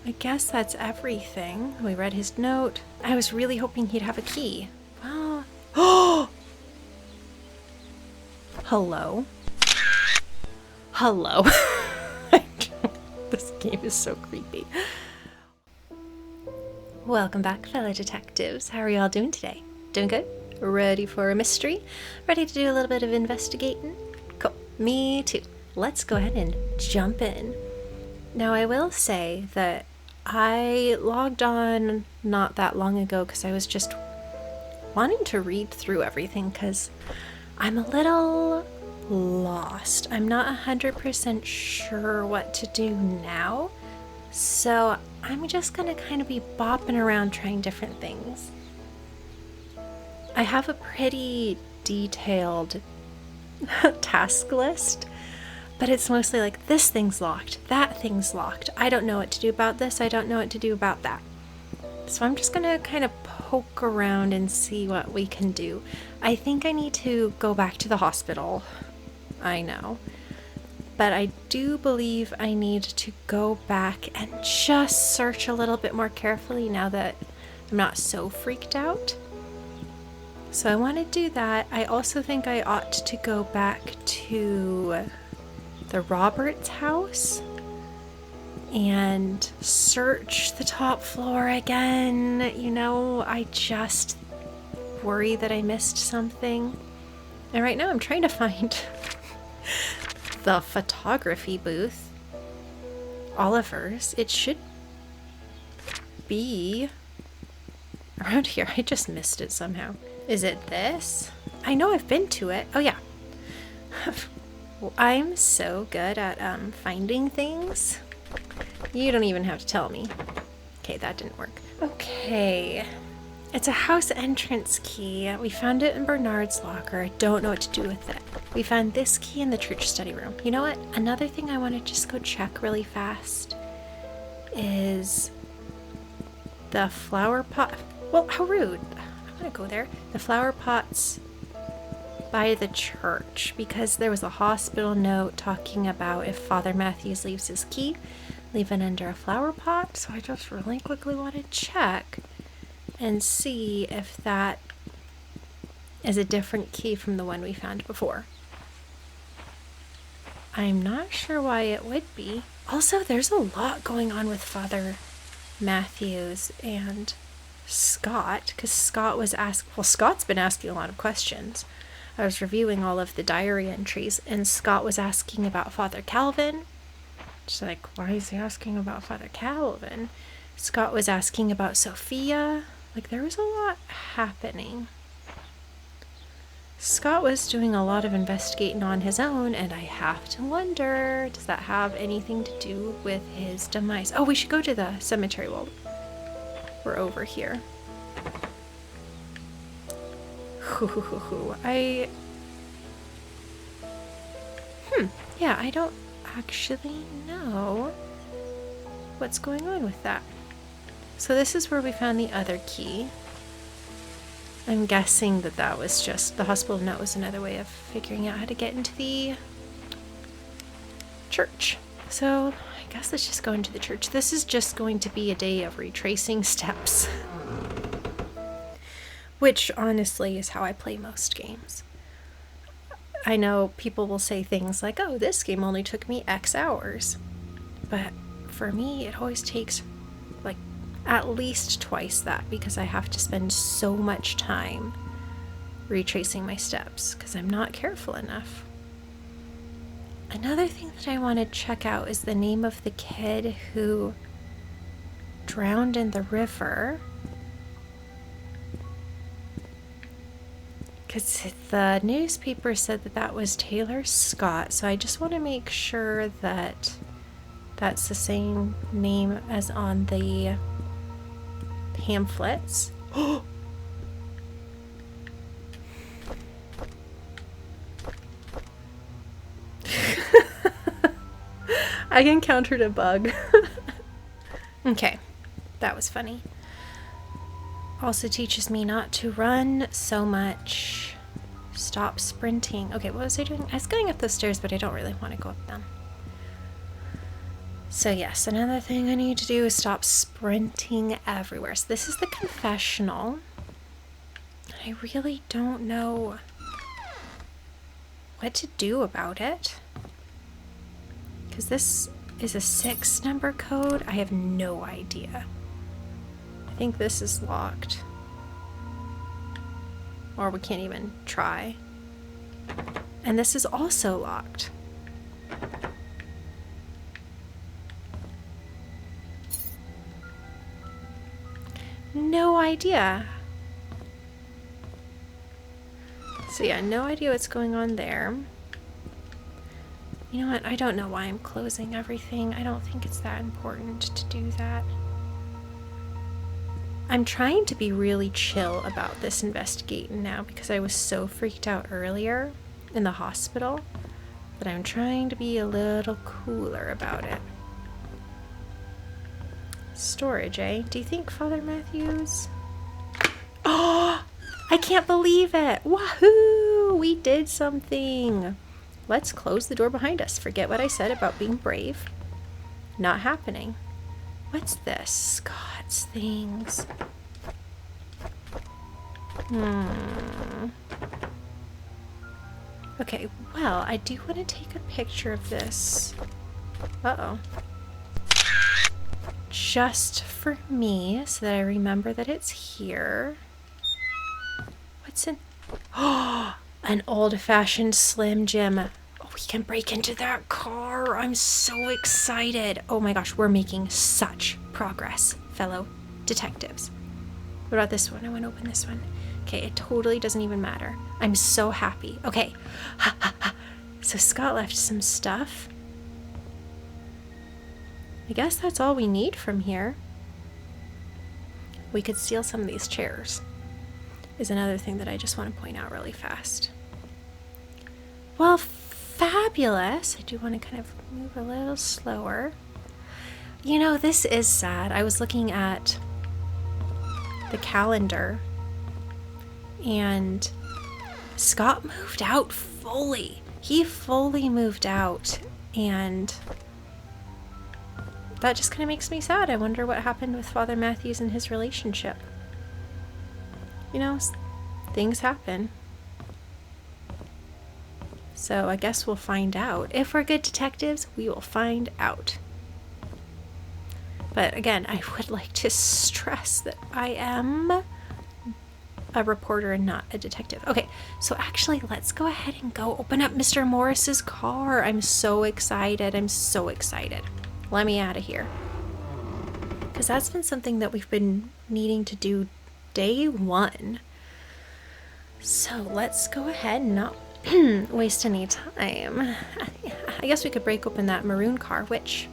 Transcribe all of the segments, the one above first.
I guess that's everything. We read his note. I was really hoping he'd have a key. Well, oh! Hello? Hello? This game is so creepy. Welcome back, fellow detectives. How are y'all doing today? Doing good? Ready for a mystery? Ready to do a little bit of investigating? Cool. Me too. Let's go ahead and jump in. Now, I will say that I logged on not that long ago because I was just wanting to read through everything because I'm a little lost. I'm not 100% sure what to do now, so I'm just gonna kind of be bopping around trying different things. I have a pretty detailed task list, but it's mostly like, this thing's locked, that thing's locked, I don't know what to do about this, I don't know what to do about that. So I'm just gonna kind of poke around and see what we can do. I think I need to go back to the hospital. I know. But I do believe I need to go back and just search a little bit more carefully now that I'm not so freaked out. So I want to do that. I also think I ought to go back to the Roberts house and search the top floor again. You know, I just worry that I missed something. And right now I'm trying to find the photography booth. Oliver's. It should be around here. I just missed it somehow. Is it this? I know I've been to it. Oh yeah. I'm so good at finding things. You don't even have to tell me. Okay, that didn't work. Okay. It's a house entrance key. We found it in Bernard's locker. I don't know what to do with it. We found this key in the church study room. You know what? Another thing I want to just go check really fast is the flower pot. Well, how rude. I want to go there. The flower pots by the church, because there was a hospital note talking about if Father Matthews leaves his key, leave it under a flower pot. So I just really quickly want to check and see if that is a different key from the one we found before. I'm not sure why it would be. Also, there's a lot going on with Father Matthews and Scott, because Scott was Scott's been asking a lot of questions. I was reviewing all of the diary entries, and Scott was asking about Father Calvin. Just like, why is he asking about Father Calvin? Scott was asking about Sophia. Like, there was a lot happening. Scott was doing a lot of investigating on his own, and I have to wonder, does that have anything to do with his demise? Oh, we should go to the cemetery while we're over here. Yeah, I don't actually know what's going on with that. So this is where we found the other key. I'm guessing that was just the hospital note was another way of figuring out how to get into the church. So I guess let's just go into the church. This is just going to be a day of retracing steps, which honestly is how I play most games. I know people will say things like, oh, this game only took me X hours. But for me, it always takes like at least twice that, because I have to spend so much time retracing my steps because I'm not careful enough. Another thing that I want to check out is the name of the kid who drowned in the river. Because the newspaper said that was Taylor Scott, so I just want to make sure that that's the same name as on the pamphlets. I encountered a bug. Okay, that was funny. Also teaches me not to run so much. Stop sprinting. Okay, what was I doing? I was going up those stairs, but I don't really want to go up them. So yes, another thing I need to do is stop sprinting everywhere. So this is the confessional. I really don't know what to do about it. Because this is a 6 number code. I have no idea. I think this is locked. Or we can't even try. And this is also locked. No idea. So yeah, no idea what's going on there. You know what? I don't know why I'm closing everything. I don't think it's that important to do that. I'm trying to be really chill about this investigating now because I was so freaked out earlier in the hospital that I'm trying to be a little cooler about it. Storage, eh? Do you think Father Matthews? Oh, I can't believe it! Wahoo! We did something! Let's close the door behind us. Forget what I said about being brave. Not happening. What's this? Scott's things. Okay, well, I do want to take a picture of this. Uh-oh. Just for me, so that I remember that it's here. What's in... Oh, an old-fashioned Slim Jim. Oh, we can break into that car. I'm so excited. Oh my gosh, we're making such progress, fellow detectives. What about this one? I want to open this one. Okay, it totally doesn't even matter. I'm so happy. Okay. So Scott left some stuff. I guess that's all we need from here. We could steal some of these chairs, is another thing that I just want to point out really fast. Well, fabulous. I do want to kind of move a little slower. You know, this is sad. I was looking at the calendar and Scott moved out fully. He fully moved out, and that just kind of makes me sad. I wonder what happened with Father Matthews and his relationship. You know, things happen. So I guess we'll find out. If we're good detectives, we will find out. But again, I would like to stress that I am a reporter and not a detective. Okay, so actually, let's go ahead and go open up Mr. Morris's car. I'm so excited. I'm so excited. Let me out of here. Because that's been something that we've been needing to do day one. So let's go ahead and not waste any time. I guess we could break open that maroon car, which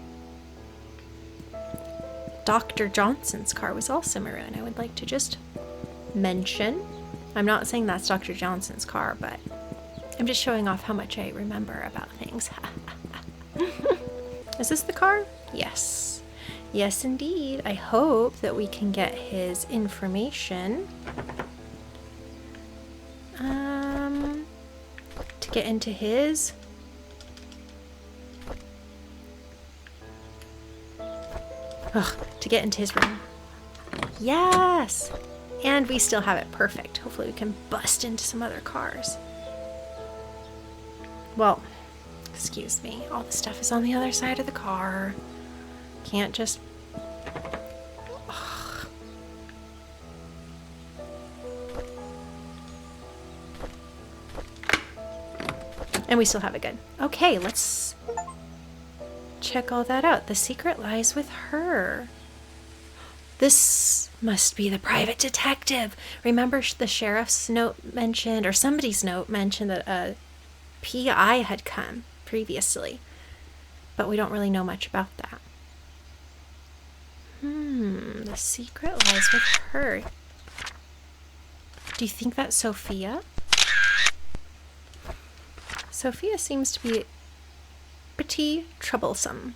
Dr. Johnson's car was also maroon. I would like to just mention. I'm not saying that's Dr. Johnson's car, but I'm just showing off how much I remember about things. Is this the car? Yes. Yes, indeed. I hope that we can get his information. To get into his... to get into his room. Yes! And we still have it perfect. Hopefully we can bust into some other cars. Well, excuse me. All the stuff is on the other side of the car. Can't just... Ugh. And we still have it good. Okay, let's check all that out. The secret lies with her. This must be the private detective. Remember the sheriff's note mentioned, or somebody's note mentioned, that a PI had come previously. But we don't really know much about that. The secret lies with her. Do you think that's Sophia? Sophia seems to be pretty troublesome.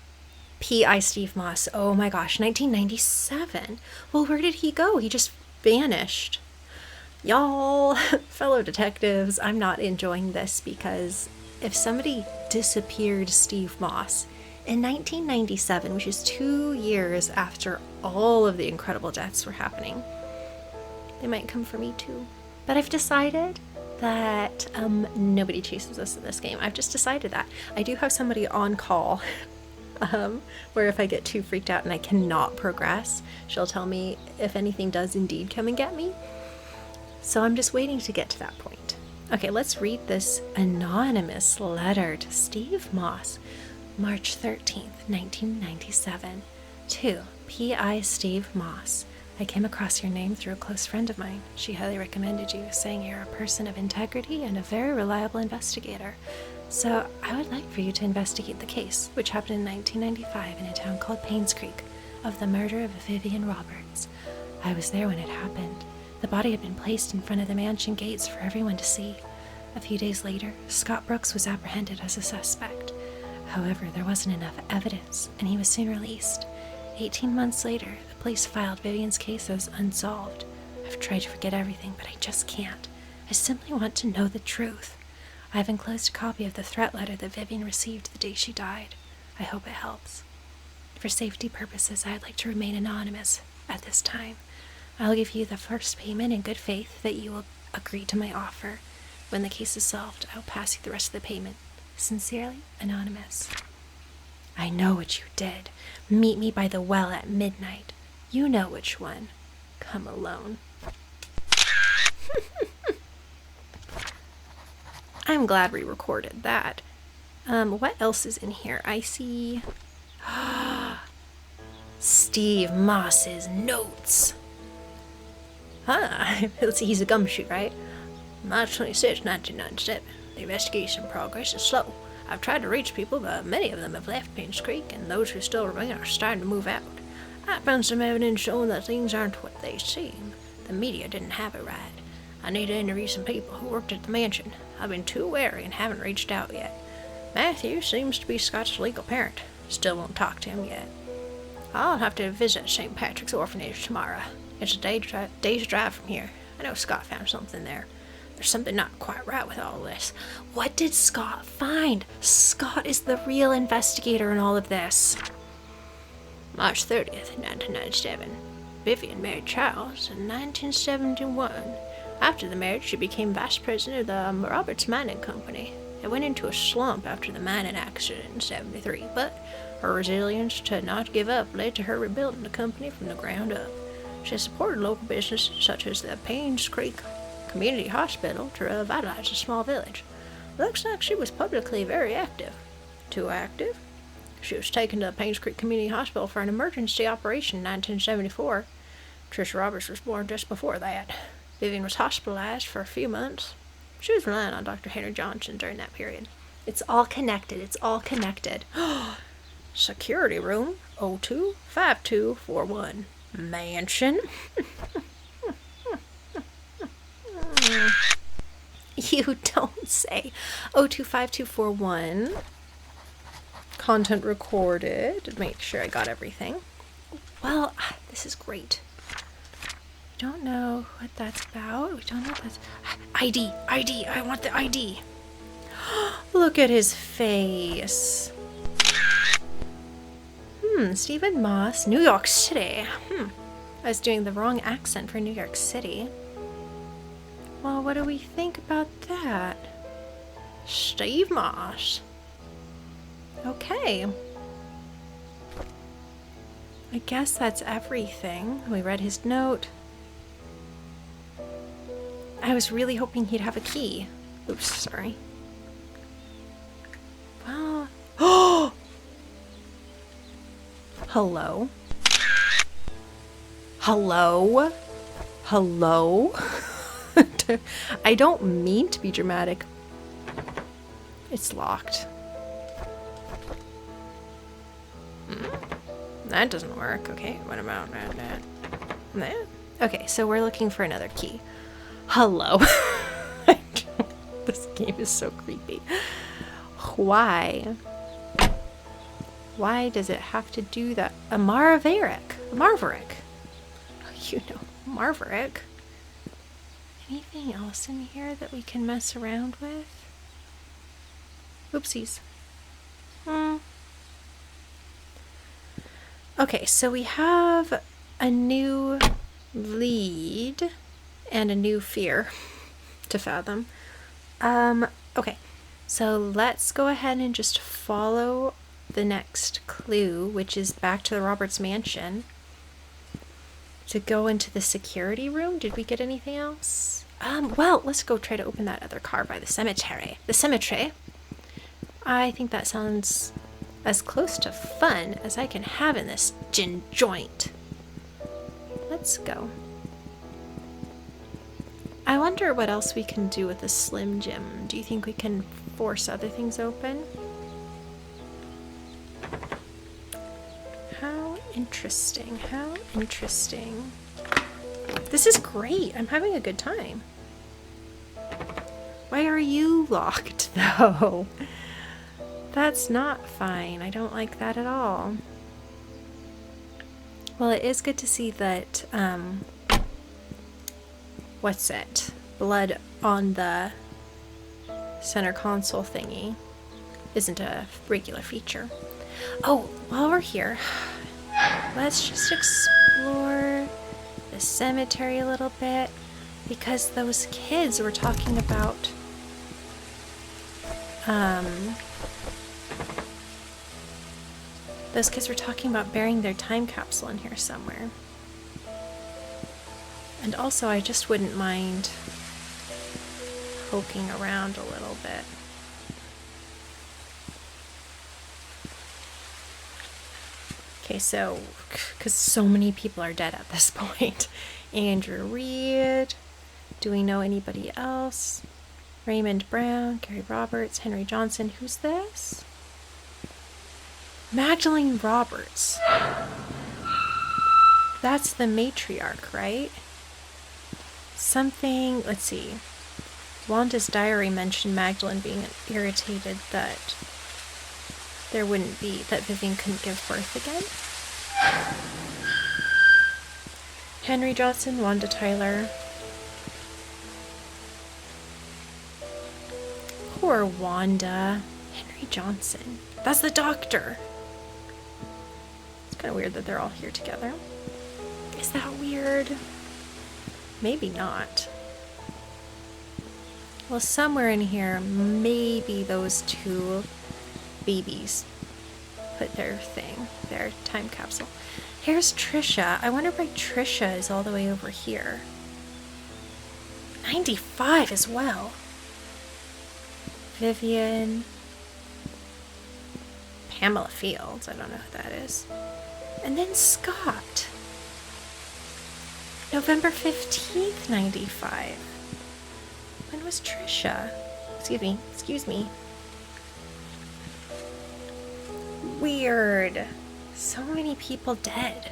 P.I. Steve Moss. Oh my gosh, 1997. Well, where did he go? He just vanished. Y'all, fellow detectives, I'm not enjoying this because if somebody disappeared Steve Moss, In 1997, which is 2 years after all of the incredible deaths were happening, they might come for me too. But I've decided that nobody chases us in this game. I've just decided that. I do have somebody on call where if I get too freaked out and I cannot progress, she'll tell me if anything does indeed come and get me. So I'm just waiting to get to that point. Okay, let's read this anonymous letter to Steve Moss, March 13th, 1997. To P.I. Steve Moss. I came across your name through a close friend of mine. She highly recommended you, saying you're a person of integrity and a very reliable investigator. So I would like for you to investigate the case, which happened in 1995 in a town called Painscreek, of the murder of Vivian Roberts. I was there when it happened. The body had been placed in front of the mansion gates for everyone to see. A few days later, Scott Brooks was apprehended as a suspect. However, there wasn't enough evidence, and he was soon released. 18 months later, the police filed Vivian's case as unsolved. I've tried to forget everything, but I just can't. I simply want to know the truth. I've enclosed a copy of the threat letter that Vivian received the day she died. I hope it helps. For safety purposes, I'd like to remain anonymous at this time. I'll give you the first payment in good faith that you will agree to my offer. When the case is solved, I'll pass you the rest of the payment. Sincerely, Anonymous. I know what you did. Meet me by the well at midnight. You know which one. Come alone. I'm glad we recorded that. What else is in here? I see Steve Moss's notes. Let's see, he's a gumshoe, right? March 26, 1997. The investigation progress is slow. I've tried to reach people, but many of them have left Painscreek, and those who still remain are starting to move out. I found some evidence showing that things aren't what they seem. The media didn't have it right. I need to interview some people who worked at the mansion. I've been too wary and haven't reached out yet. Matthew seems to be Scott's legal parent. Still won't talk to him yet. I'll have to visit St. Patrick's Orphanage tomorrow. It's a day's drive from here. I know Scott found something there. There's something not quite right with all this. What did Scott find? Scott is the real investigator in all of this. March 30th, 1997. Vivian married Charles in 1971. After the marriage, she became vice president of the Roberts Mining Company. It went into a slump after the mining accident in 73, but her resilience to not give up led to her rebuilding the company from the ground up. She supported local businesses such as the Painscreek Community Hospital to revitalize a small village. Looks like she was publicly very active. Too active? She was taken to the Painscreek Community Hospital for an emergency operation in 1974. Tricia Roberts was born just before that. Vivian was hospitalized for a few months. She was relying on Dr. Henry Johnson during that period. It's all connected. It's all connected. Security room 025241. Mansion. You don't say. 025241. Content recorded. Make sure I got everything. Well, this is great. We don't know what that's about. We don't know what that's... ID. I want the ID. Look at his face. Stephen Moss, New York City. I was doing the wrong accent for New York City. Well, what do we think about that? Steve Moss. Okay. I guess that's everything. We read his note. I was really hoping he'd have a key. Oops, sorry. Well... Oh! Hello? Hello? Hello? I don't mean to be dramatic. It's locked. That doesn't work. Okay, what about that? Okay, so we're looking for another key. Hello? This game is so creepy. Why? Why does it have to do that? A Marverick. You know, Marverick. Anything else in here that we can mess around with? Oopsies. Okay, so we have a new lead and a new fear to fathom. Okay, so let's go ahead and just follow the next clue, which is back to the Roberts mansion, to go into the security room. Did we get anything else? Well, let's go try to open that other car by the cemetery. The cemetery. I think that sounds as close to fun as I can have in this gin joint. Let's go. I wonder what else we can do with the Slim Jim. Do you think we can force other things open? How interesting, how interesting. This is great. I'm having a good time. Why are you locked, though? That's not fine. I don't like that at all. Well, it is good to see that, what's it? Blood on the center console thingy isn't a regular feature. Oh, while we're here, let's just explore the cemetery a little bit, because those kids were talking about burying their time capsule in here somewhere. And also, I just wouldn't mind poking around a little bit. Okay, so, because so many people are dead at this point. Andrew Reed. Do we know anybody else? Raymond Brown, Gary Roberts, Henry Johnson. Who's this? Magdalene Roberts. That's the matriarch, right? Something, let's see. Wanda's diary mentioned Magdalene being irritated that that Vivian couldn't give birth again. Henry Johnson, Wanda Tyler. Poor Wanda. Henry Johnson. That's the doctor. It's kind of weird that they're all here together. Is that weird? Maybe not. Well, somewhere in here, maybe those two babies put their time capsule. Here's Trisha. I wonder why Trisha is all the way over here. 95 as well. Vivian. Pamela Fields. I don't know who that is. And then Scott. November 15th, 95. When was Trisha? Excuse me. Weird. So many people dead.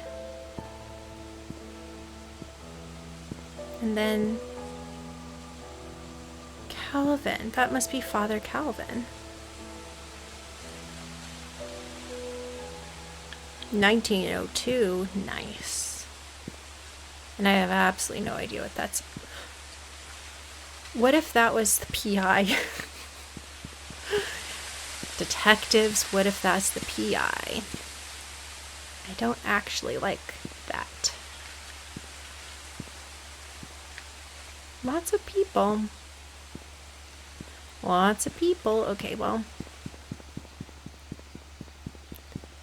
And then Calvin. That must be Father Calvin. 1902. Nice. And I have absolutely no idea what that's. What if that was the PI? Detectives, what if that's the PI? I don't actually like that. Lots of people. Lots of people. Okay, well.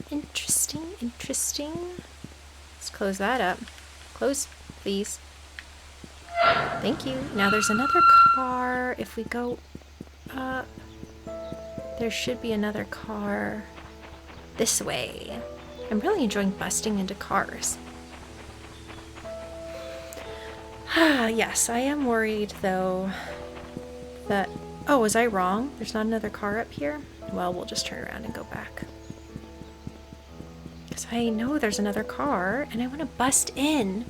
Interesting. Let's close that up. Close, please. Thank you. Now there's another car. If we go up, there should be another car this way. I'm really enjoying busting into cars. Yes, I am worried though that... Oh, was I wrong? There's not another car up here? Well, we'll just turn around and go back. Because I know there's another car and I want to bust in.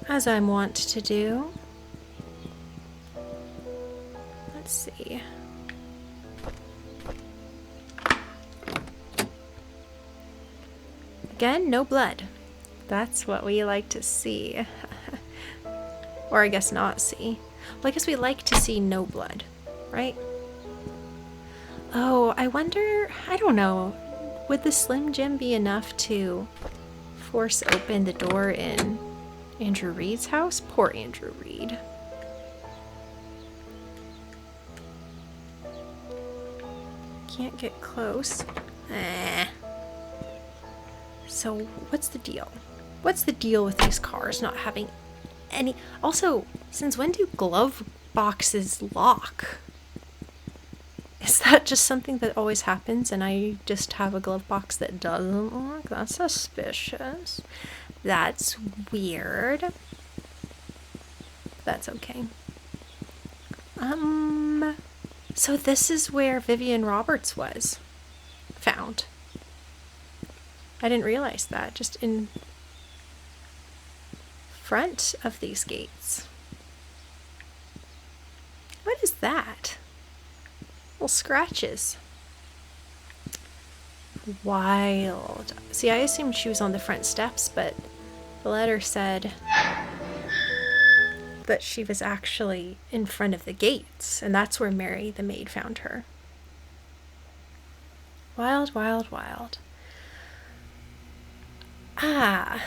As I'm wont to do. Let's see. Again, no blood. That's what we like to see. Or I guess not see. Well, I guess we like to see no blood, right? Oh, I wonder, I don't know. Would the Slim Jim be enough to force open the door in Andrew Reed's house? Poor Andrew Reed. Can't get close. So what's the deal? What's the deal with these cars not having any... Also, since when do glove boxes lock? Is that just something that always happens and I just have a glove box that doesn't lock? That's suspicious. That's weird. That's okay. So this is where Vivian Roberts was found. I didn't realize that, just in front of these gates. What is that? Little scratches. Wild. See, I assumed she was on the front steps, but the letter said that she was actually in front of the gates, and that's where Mary, the maid, found her. Wild, wild, wild. Ah.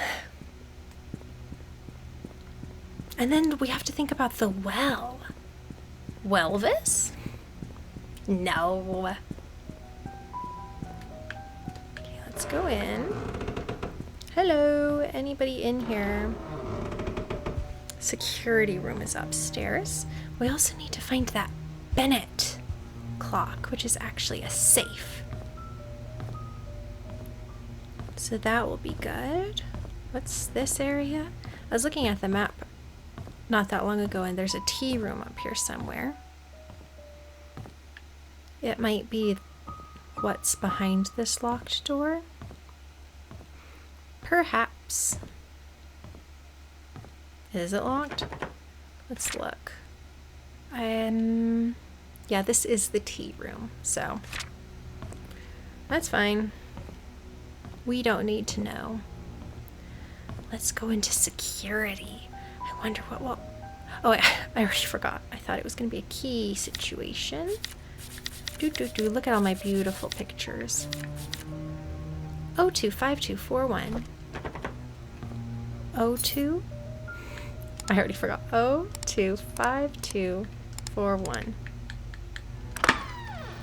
And then we have to think about the well. Welvis? No. Okay, let's go in. Hello, anybody in here? Security room is upstairs. We also need to find that Bennett clock, which is actually a safe. So that will be good. What's this area? I was looking at the map not that long ago, and there's a tea room up here somewhere. It might be what's behind this locked door. Perhaps. Is it locked? Let's look. Yeah, this is the tea room, so that's fine. We don't need to know. Let's go into security. I wonder what will... Oh, I already forgot. I thought it was going to be a key situation. Look at all my beautiful pictures. 025241. 02? I already forgot. 025241.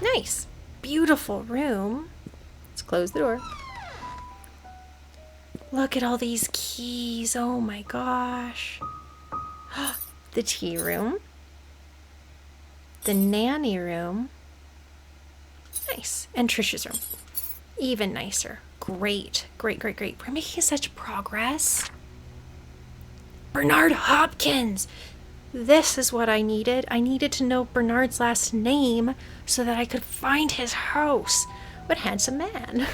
Nice. Beautiful room. Let's close the door. Look at all these keys. Oh my gosh. The tea room. The nanny room. Nice. And Trisha's room. Even nicer. Great. Great. We're making such progress. Bernard Hopkins! This is what I needed. I needed to know Bernard's last name so that I could find his house. What handsome man.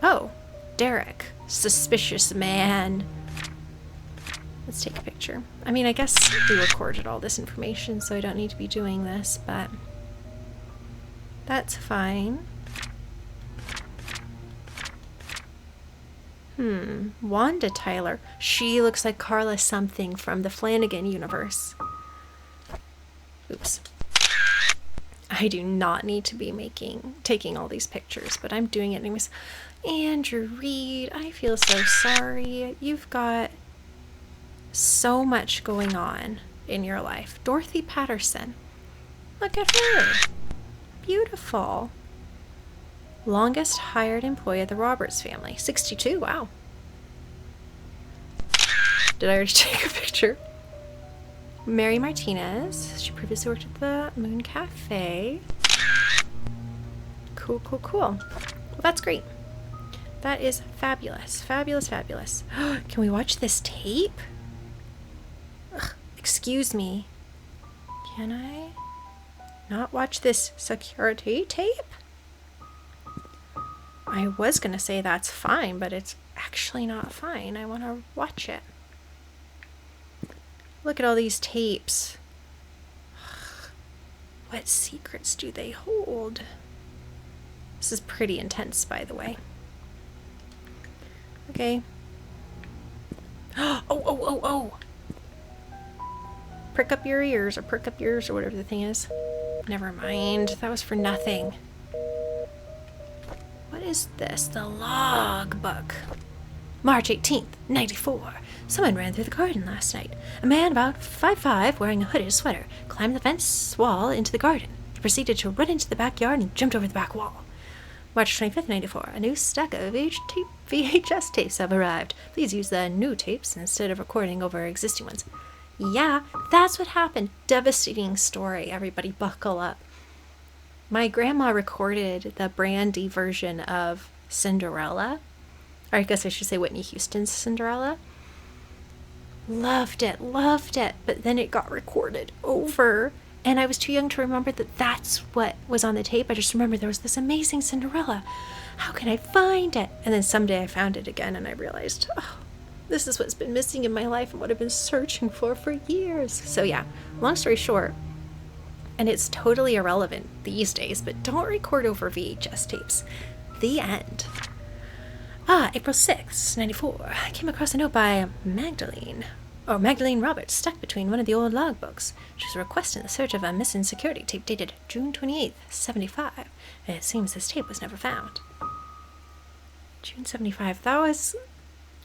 Oh, Derek. Suspicious man. Let's take a picture. I mean, I guess we recorded all this information, so I don't need to be doing this, but that's fine. Wanda Tyler. She looks like Carla something from the Flanagan universe. Oops. I do not need to be taking all these pictures, but I'm doing it anyways. Andrew Reed, I feel so sorry. You've got so much going on in your life. Dorothy Patterson. Look at her. Beautiful. Longest hired employee of the Roberts family. 62, wow. Did I already take a picture? Mary Martinez. She previously worked at the Moon Cafe. Cool. Well, that's great. That is fabulous. Fabulous. Can we watch this tape? Ugh, excuse me. Can I not watch this security tape? I was gonna say that's fine, but it's actually not fine. I want to watch it. Look at all these tapes. What secrets do they hold? This is pretty intense, by the way. Okay. Oh! Prick up your ears, or whatever the thing is. Never mind. That was for nothing. What is this? The log book. March 18th, 94. Someone ran through the garden last night. A man about 5'5", wearing a hooded sweater, climbed the fence wall into the garden. He proceeded to run into the backyard and jumped over the back wall. March 25th, 94. A new stack of VHS tapes have arrived. Please use the new tapes instead of recording over existing ones. Yeah, that's what happened. Devastating story. Everybody buckle up. My grandma recorded the Brandy version of Cinderella. Or I guess I should say Whitney Houston's Cinderella. Loved it. But then it got recorded over. And I was too young to remember that that's what was on the tape. I just remember there was this amazing Cinderella. How can I find it? And then someday I found it again and I realized, oh, this is what's been missing in my life and what I've been searching for years. So yeah, long story short, and it's totally irrelevant these days, but don't record over VHS tapes. The end. April 6th, 94. I came across a note by Magdalene Roberts stuck between one of the old logbooks. She was requesting the search of a missing security tape dated June 28th, 75. And it seems this tape was never found. June 75. That was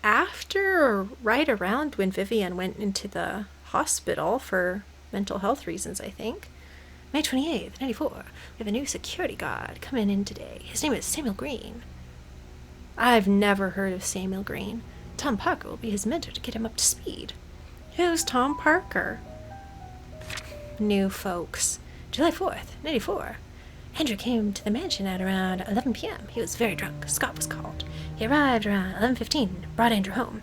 after or right around when Vivian went into the hospital for mental health reasons, I think. May 28th, 94. We have a new security guard coming in today. His name is Samuel Green. I've never heard of Samuel Green. Tom Parker will be his mentor to get him up to speed. Who's Tom Parker? New folks. July 4th, 94. Andrew came to the mansion at around 11 p.m. He was very drunk. Scott was called. He arrived around 11:15 and brought Andrew home.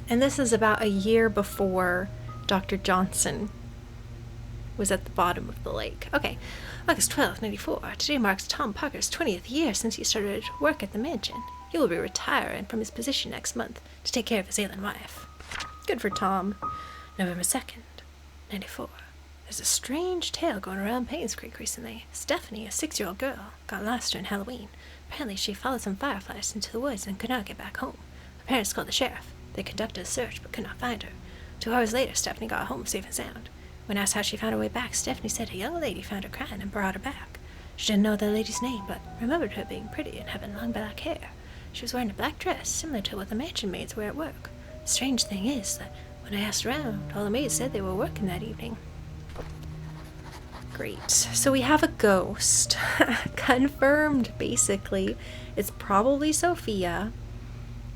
And this is about a year before Dr. Johnson was at the bottom of the lake. Okay, August 12th, 94. Today marks Tom Parker's 20th year since he started work at the mansion. He will be retiring from his position next month to take care of his ailing wife. Good for Tom. November 2nd, 94. There's a strange tale going around Painscreek recently. Stephanie, a 6-year-old girl, got lost during Halloween. Apparently she followed some fireflies into the woods and could not get back home. Her parents called the sheriff. They conducted a search but could not find her. 2 hours later, Stephanie got home safe and sound. When asked how she found her way back, Stephanie said a young lady found her crying and brought her back. She didn't know the lady's name, but remembered her being pretty and having long black hair. She was wearing a black dress, similar to what the mansion maids wear at work. The strange thing is that when I asked around, all the maids said they were working that evening. Great. So we have a ghost. Confirmed, basically. It's probably Sophia,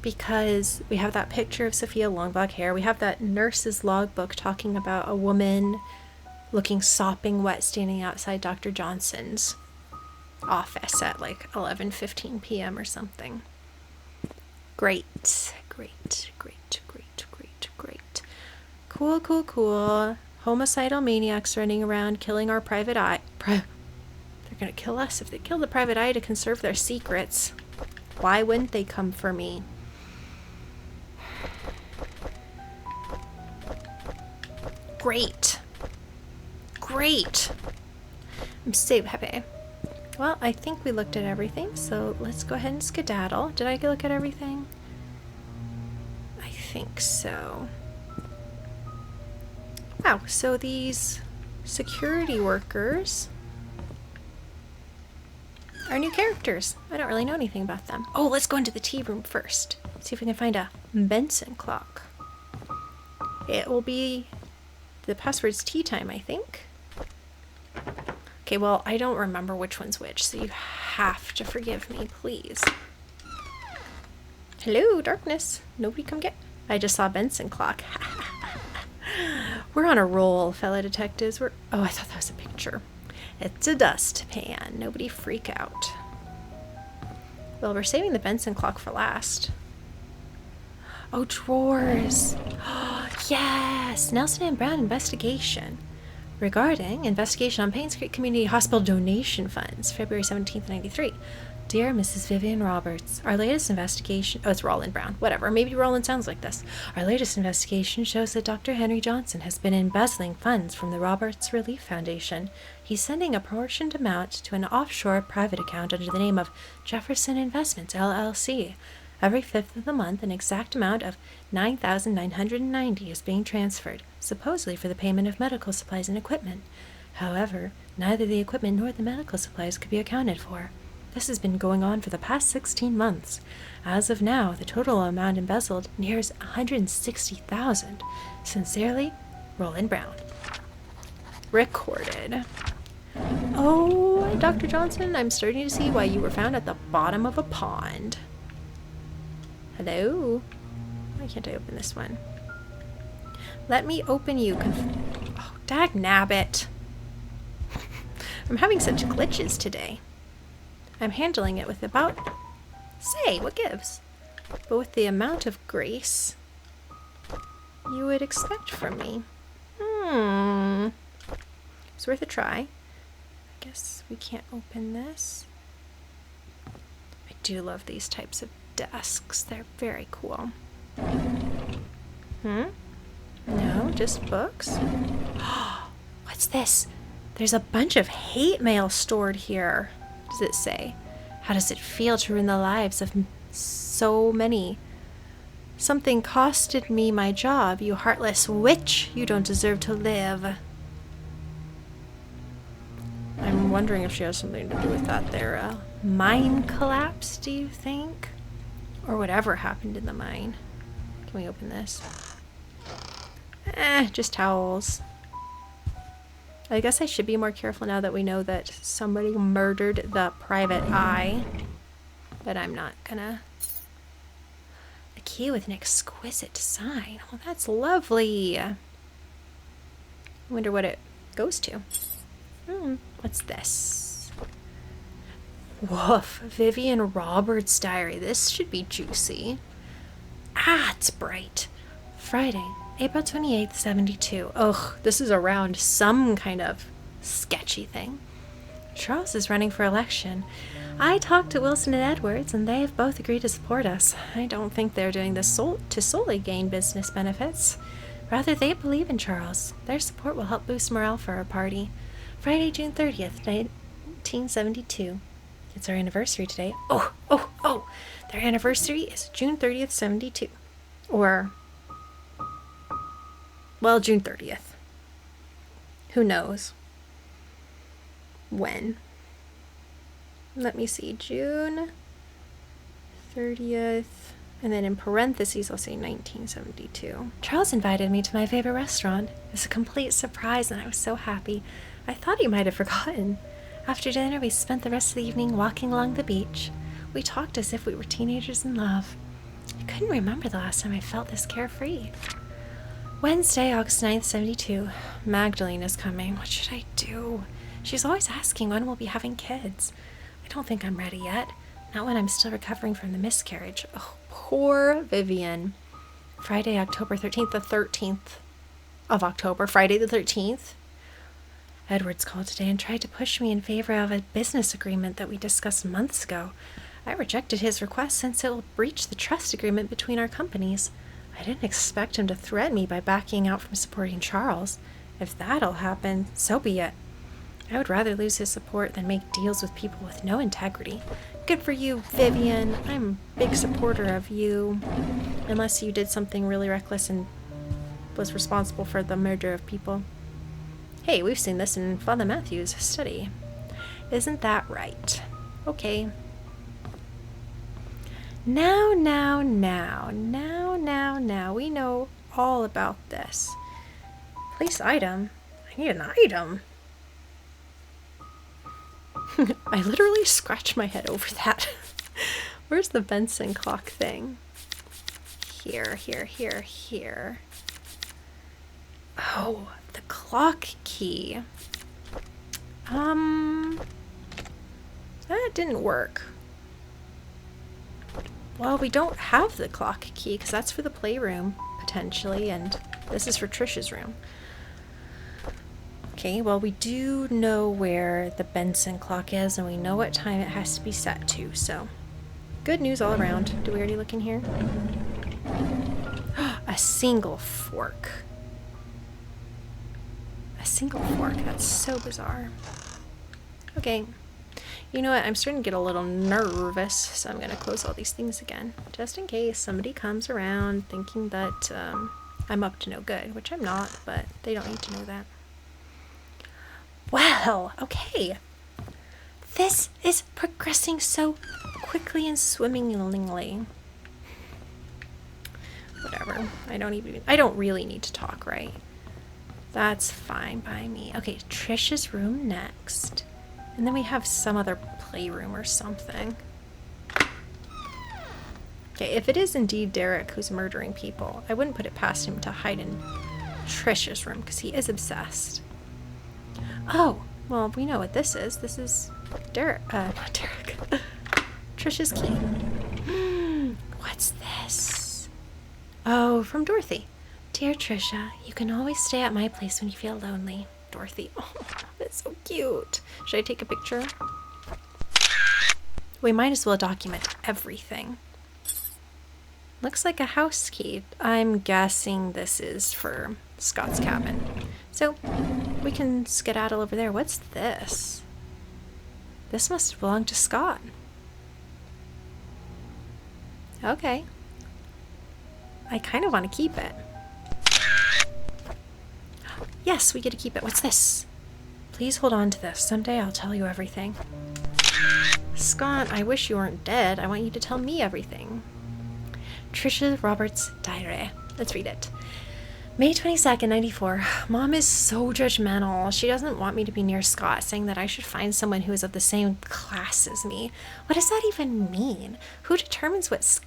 because we have that picture of Sophia, long black hair. We have that nurse's logbook talking about a woman looking sopping wet standing outside Dr. Johnson's office at like 11:15 p.m. or something. Great. Cool. Homicidal maniacs running around killing our private eye. They're gonna kill us if they kill the private eye to conserve their secrets. Why wouldn't they come for me? Great. I'm so happy. Well, I think we looked at everything, so let's go ahead and skedaddle. Did I look at everything? I think so. Wow, so these security workers are new characters. I don't really know anything about them. Oh, let's go into the tea room first. See if we can find a Benson clock. It will be... the password's tea time, I think. Okay, well, I don't remember which one's which, so you have to forgive me, please. Hello, darkness. Nobody come get... I just saw Benson clock. We're on a roll, fellow detectives. Oh, I thought that was a picture. It's a dustpan. Nobody freak out. Well, we're saving the Benson clock for last. Oh, drawers. Yes! Nelson and Brown investigation. Regarding investigation on Painscreek Community Hospital donation funds, February 17th, 93. Dear Mrs. Vivian Roberts, our latest investigation... oh, it's Roland Brown. Whatever. Maybe Roland sounds like this. Our latest investigation shows that Dr. Henry Johnson has been embezzling funds from the Roberts Relief Foundation. He's sending a portioned amount to an offshore private account under the name of Jefferson Investments, LLC. Every 5th of the month, an exact amount of $9,990 is being transferred, supposedly for the payment of medical supplies and equipment. However, neither the equipment nor the medical supplies could be accounted for. This has been going on for the past 16 months. As of now, the total amount embezzled nears $160,000. Sincerely, Roland Brown. Recorded. Oh, Dr. Johnson, I'm starting to see why you were found at the bottom of a pond. Hello? Why can't I open this one? Let me open you. Oh, dagnabbit. I'm having such glitches today. I'm handling it with about... Say, what gives? But with the amount of grace you would expect from me. It's worth a try. I guess we can't open this. I do love these types of desks. They're very cool. No, just books? What's this? There's a bunch of hate mail stored here. What does it say? How does it feel to ruin the lives of so many? Something costed me my job, you heartless witch. You don't deserve to live. I'm wondering if she has something to do with that there. Mine collapse, do you think? Or whatever happened in the mine. Can we open this? Just towels. I guess I should be more careful now that we know that somebody murdered the private eye. But I'm not gonna. A key with an exquisite design. Well, that's lovely. I wonder what it goes to. What's this? Woof. Vivian Roberts' diary. This should be juicy. It's bright. Friday, April 28th, 72. Ugh, this is around some kind of sketchy thing. Charles is running for election. I talked to Wilson and Edwards, and they have both agreed to support us. I don't think they're doing this to solely gain business benefits. Rather, they believe in Charles. Their support will help boost morale for our party. Friday, June 30th, 1972. It's our anniversary today. Oh! Their anniversary is June 30th, 72. Or... well, June 30th. Who knows? When? Let me see. June 30th. And then in parentheses, I'll say 1972. Charles invited me to my favorite restaurant. It was a complete surprise, and I was so happy. I thought he might have forgotten. After dinner, we spent the rest of the evening walking along the beach. We talked as if we were teenagers in love. I couldn't remember the last time I felt this carefree. Wednesday, August 9th, 72. Magdalene is coming. What should I do? She's always asking when we'll be having kids. I don't think I'm ready yet. Not when I'm still recovering from the miscarriage. Oh, poor Vivian. Friday, October 13th, the 13th of October. Friday the 13th. Edwards called today and tried to push me in favor of a business agreement that we discussed months ago. I rejected his request since it will breach the trust agreement between our companies. I didn't expect him to threaten me by backing out from supporting Charles. If that'll happen, so be it. I would rather lose his support than make deals with people with no integrity. Good for you, Vivian. I'm a big supporter of you. Unless you did something really reckless and was responsible for the murder of people. Hey, we've seen this in Father Matthew's study. Isn't that right? Okay. Now, we know all about this. Place item? I need an item. I literally scratched my head over that. Where's the Benson clock thing? Here. Oh, the clock key. That didn't work. Well, we don't have the clock key because that's for the playroom, potentially, and this is for Trisha's room. Okay, well, we do know where the Benson clock is, and we know what time it has to be set to, so good news all around. Do we already look in here? A single fork. A single fork. That's so bizarre. Okay. You know what? I'm starting to get a little nervous, so I'm going to close all these things again, just in case somebody comes around thinking that I'm up to no good, which I'm not, but they don't need to know that. Well, okay. This is progressing so quickly and swimmingly. Whatever. I don't really need to talk, right? That's fine by me. Okay, Trish's room next. And then we have some other playroom or something. Okay, if it is indeed Derek who's murdering people, I wouldn't put it past him to hide in Trish's room, because he is obsessed. Oh, well, we know what this is. This is not Derek. Trish's key. What's this? Oh, from Dorothy. Dear Trisha, you can always stay at my place when you feel lonely. Dorothy. Oh, that's so cute. Should I take a picture? We might as well document everything. Looks like a house key. I'm guessing this is for Scott's cabin. So we can skedaddle over there. What's this? This must belong to Scott. Okay. I kind of want to keep it. Yes, we get to keep it. What's this? Please hold on to this. Someday I'll tell you everything. Scott, I wish you weren't dead. I want you to tell me everything. Trisha Roberts' diary. Let's read it. May 22nd, 94. Mom is so judgmental. She doesn't want me to be near Scott, saying that I should find someone who is of the same class as me. What does that even mean? Who determines what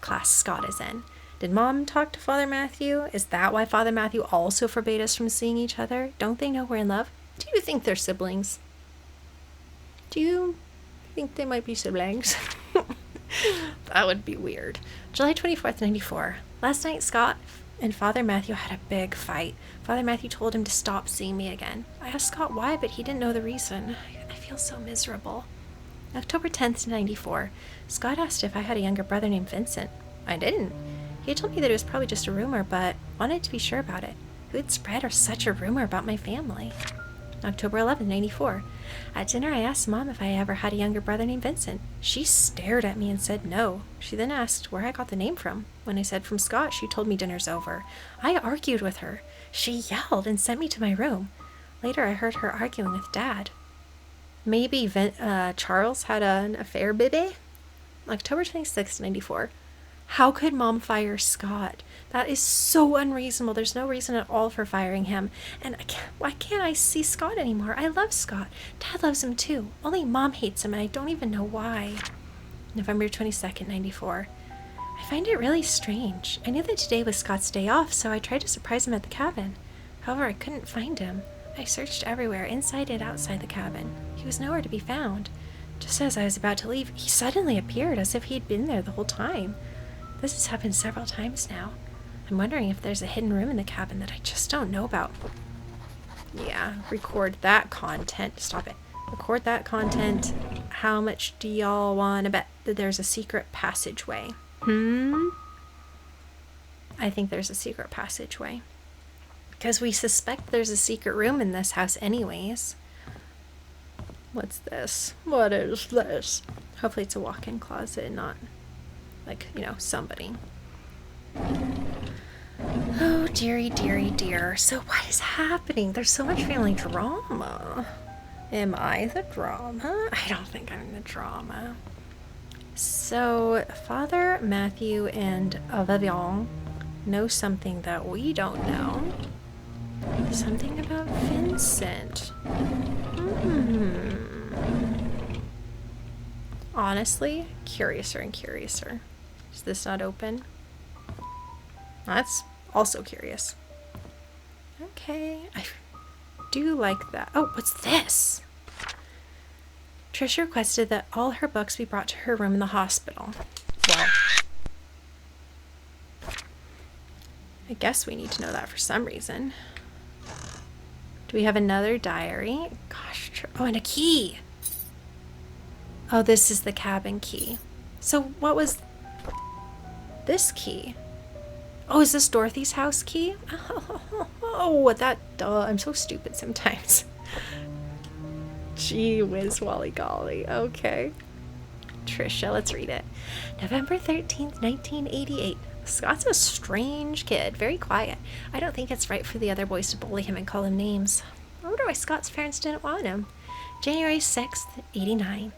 class Scott is in? Did Mom talk to Father Matthew? Is that why Father Matthew also forbade us from seeing each other? Don't they know we're in love? Do you think they're siblings? Do you think they might be siblings? That would be weird. July 24th, 94. Last night, Scott and Father Matthew had a big fight. Father Matthew told him to stop seeing me again. I asked Scott why, but he didn't know the reason. I feel so miserable. October 10th, 94. Scott asked if I had a younger brother named Vincent. I didn't. He told me that it was probably just a rumor, but wanted to be sure about it. Who had spread such a rumor about my family? October 11th, 94. At dinner, I asked Mom if I ever had a younger brother named Vincent. She stared at me and said no. She then asked where I got the name from. When I said from Scott, she told me dinner's over. I argued with her. She yelled and sent me to my room. Later, I heard her arguing with Dad. Maybe Charles had an affair, baby? October 26th, 94. How could Mom fire Scott? That is so unreasonable. There's no reason at all for firing him. And why can't I see Scott anymore? I love Scott. Dad loves him too. Only Mom hates him, and I don't even know why. November 22nd, 94. I find it really strange. I knew that today was Scott's day off, so I tried to surprise him at the cabin. However, I couldn't find him. I searched everywhere, inside and outside the cabin. He was nowhere to be found. Just as I was about to leave, he suddenly appeared as if he'd been there the whole time. This has happened several times now. I'm wondering if there's a hidden room in the cabin that I just don't know about. Yeah, record that content. Stop it. Record that content. How much do y'all want to bet that there's a secret passageway? I think there's a secret passageway. Because we suspect there's a secret room in this house anyways. What's this? What is this? Hopefully it's a walk-in closet, not like, somebody. Oh, dearie, dearie, dear. So what is happening? There's so much family drama. Am I the drama? I don't think I'm the drama. So, Father Matthew and Vivian know something that we don't know. Something about Vincent. Honestly, curiouser and curiouser. Is this not open? That's also curious. Okay, I do like that. Oh, what's this? Tricia requested that all her books be brought to her room in the hospital. Well, I guess we need to know that for some reason. Do we have another diary? Gosh, oh, and a key. Oh, this is the cabin key. So what was this key? Oh, is this Dorothy's house key? Oh, I'm so stupid sometimes. Gee whiz, Wally golly. Okay. Trisha, let's read it. November 13th, 1988. Scott's a strange kid, very quiet. I don't think it's right for the other boys to bully him and call him names. I wonder why Scott's parents didn't want him. January 6th, 89.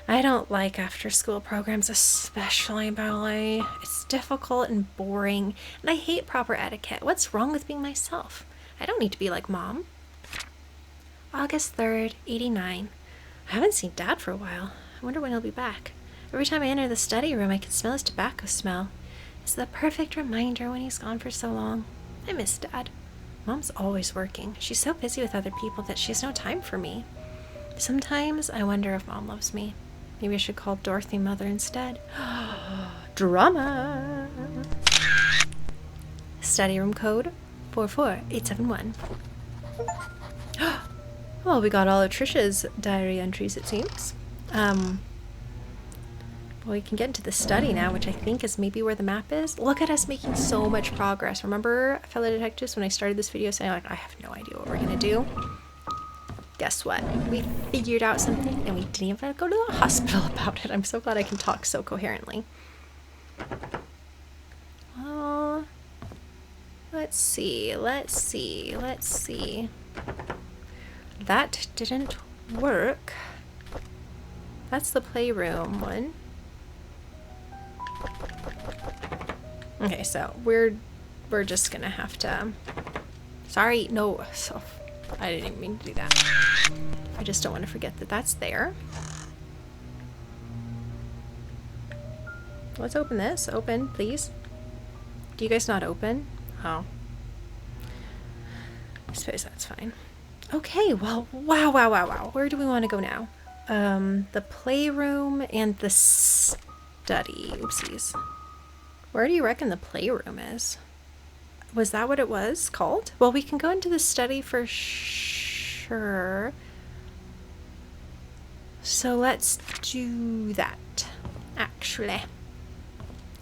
I don't like after-school programs, especially ballet. It's difficult and boring, and I hate proper etiquette. What's wrong with being myself? I don't need to be like Mom. August 3rd, 89. I haven't seen Dad for a while. I wonder when he'll be back. Every time I enter the study room, I can smell his tobacco smell. It's the perfect reminder when he's gone for so long. I miss Dad. Mom's always working. She's so busy with other people that she has no time for me. Sometimes I wonder if Mom loves me. Maybe I should call Dorothy Mother instead. Drama! Study room code 44871. Well, we got all of Trisha's diary entries, it seems. Well, we can get into the study now, which I think is maybe where the map is. Look at us making so much progress. Remember, fellow detectives, when I started this video saying, like, I have no idea what we're going to do? Guess what? We figured out something, and we didn't even go to the hospital about it. I'm so glad I can talk so coherently. Well, let's see. That didn't work. That's the playroom one. Okay, so we're just gonna have to... Sorry, no. So, I didn't even mean to do that. I just don't want to forget that that's there. Let's open this. Open, please. Do you guys not open? Oh. I suppose that's fine. Okay, well, wow. Where do we want to go now? The playroom and the study. Oopsies. Where do you reckon the playroom is? Was that what it was called? Well, we can go into the study for sure. So let's do that, actually.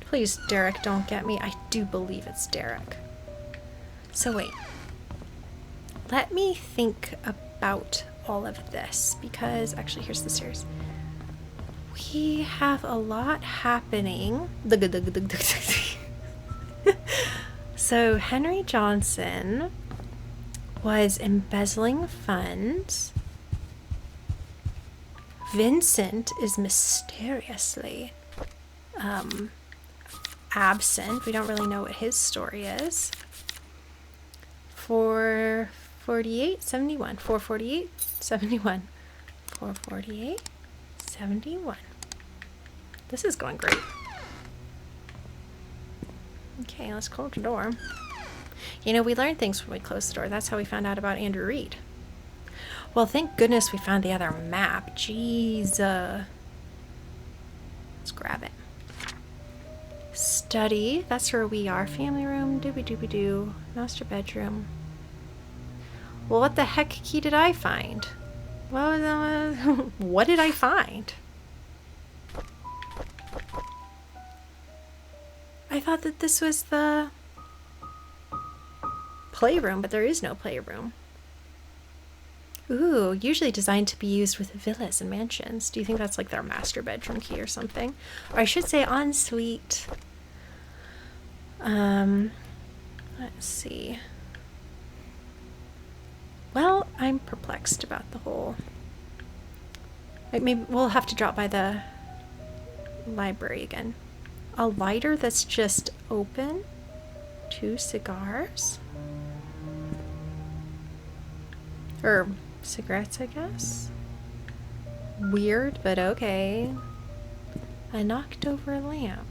Please, Derek, don't get me. I do believe it's Derek. So wait. Let me think about all of this, because actually here's the stairs. We have a lot happening. So Henry Johnson was embezzling funds. Vincent is mysteriously absent. We don't really know what his story is. 448-71. 448-71. 448-71. This is going great. Okay, let's close the door. You know, we learn things when we close the door. That's how we found out about Andrew Reed. Well, thank goodness we found the other map. Jeez. Let's grab it. Study. That's where we are. Family room. Doobie-doobie-doo. Master bedroom. Well, what the heck key did I find? What did I find? I thought that this was the playroom, but there is no playroom. Ooh, usually designed to be used with villas and mansions. Do you think that's like their master bedroom key or something? Or I should say ensuite. Let's see. Well, I'm perplexed about the whole... Maybe we'll have to drop by the library again. A lighter that's just open. 2 cigars. Or cigarettes, I guess. Weird, but okay. A knocked over lamp.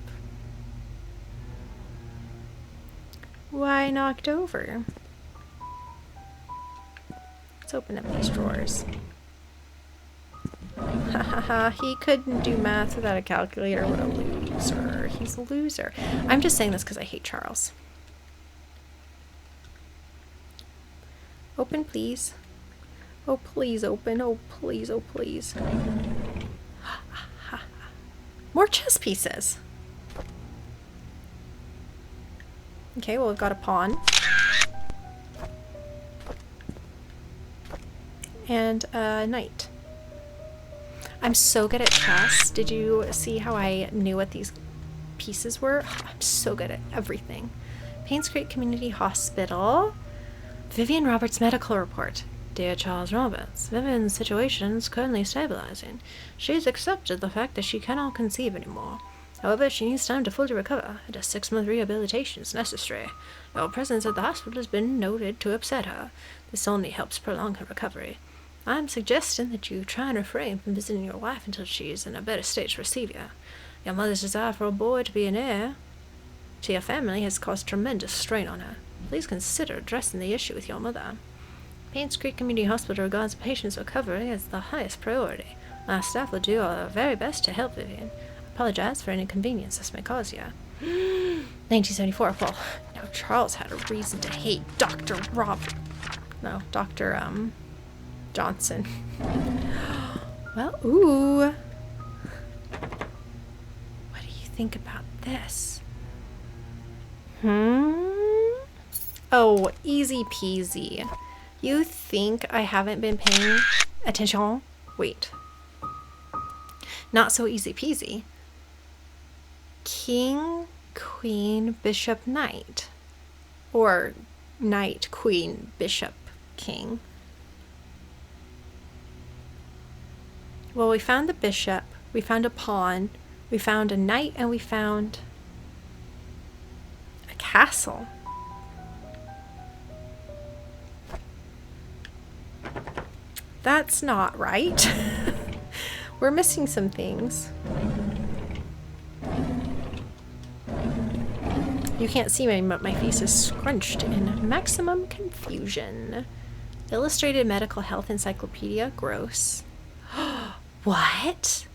Why knocked over? Let's open up these drawers. Hahaha, he couldn't do math without a calculator. What a loser. He's a loser. I'm just saying this because I hate Charles. Open, please. Oh, please, open. Oh, please, oh, please. More chess pieces. Okay, well, we've got a pawn. And a knight. I'm so good at chess. Did you see how I knew what these pieces were. I'm so good at everything. Painscreek Community Hospital. Vivian Roberts' medical report. Dear Charles Roberts, Vivian's situation is currently stabilizing. She's accepted the fact that she cannot conceive anymore. However, she needs time to fully recover, and a 6-month rehabilitation is necessary. Your presence at the hospital has been noted to upset her. This only helps prolong her recovery. I'm suggesting that you try and refrain from visiting your wife until she is in a better state to receive you. Your mother's desire for a boy to be an heir to your family has caused tremendous strain on her. Please consider addressing the issue with your mother. Painscreek Community Hospital regards the patient's recovery as the highest priority. Our staff will do our very best to help Vivian. I apologize for any inconvenience this may cause you. 1974. Well, now Charles had a reason to hate Dr. Johnson. Well, ooh. What do you think about this? Oh, easy peasy. You think I haven't been paying attention? Wait. Not so easy peasy. King, queen, bishop, knight. Or knight, queen, bishop, king. Well, we found the bishop, we found a pawn, we found a knight, and we found a castle. That's not right. We're missing some things. You can't see me, but my face is scrunched in maximum confusion. Illustrated Medical Health Encyclopedia. Gross. What?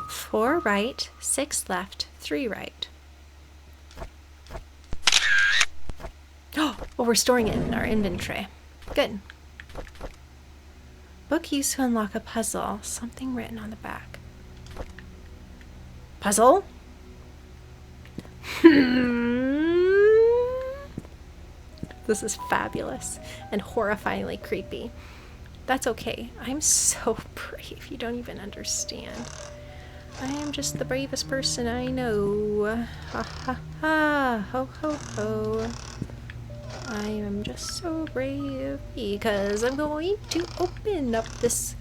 Four right, 6 left, 3 right. Oh, well, we're storing it in our inventory. Good. Book used to unlock a puzzle. Something written on the back. Puzzle? This is fabulous and horrifyingly creepy. That's okay. I'm so brave. You don't even understand. I am just the bravest person I know. Ha ha ha. Ho ho ho. I am just so brave because I'm going to open up this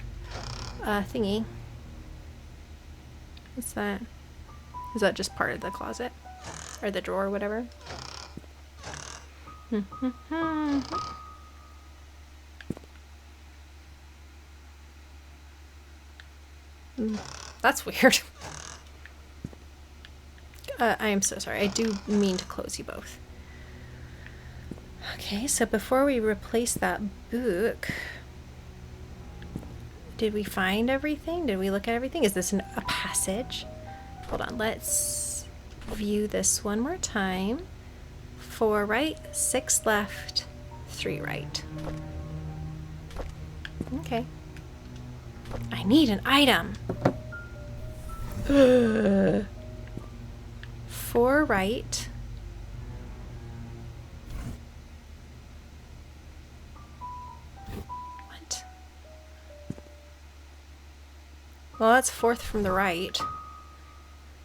thingy. What's that? Is that just part of the closet? Or the drawer or whatever? That's weird. I am so sorry. I do mean to close you both. Okay, so before we replace that book, did we find everything? Did we look at everything? Is this a passage? Hold on, let's view this one more time. 4 right, 6 left, 3 right. Okay. I need an item. 4 right. What? Well, that's 4th from the right.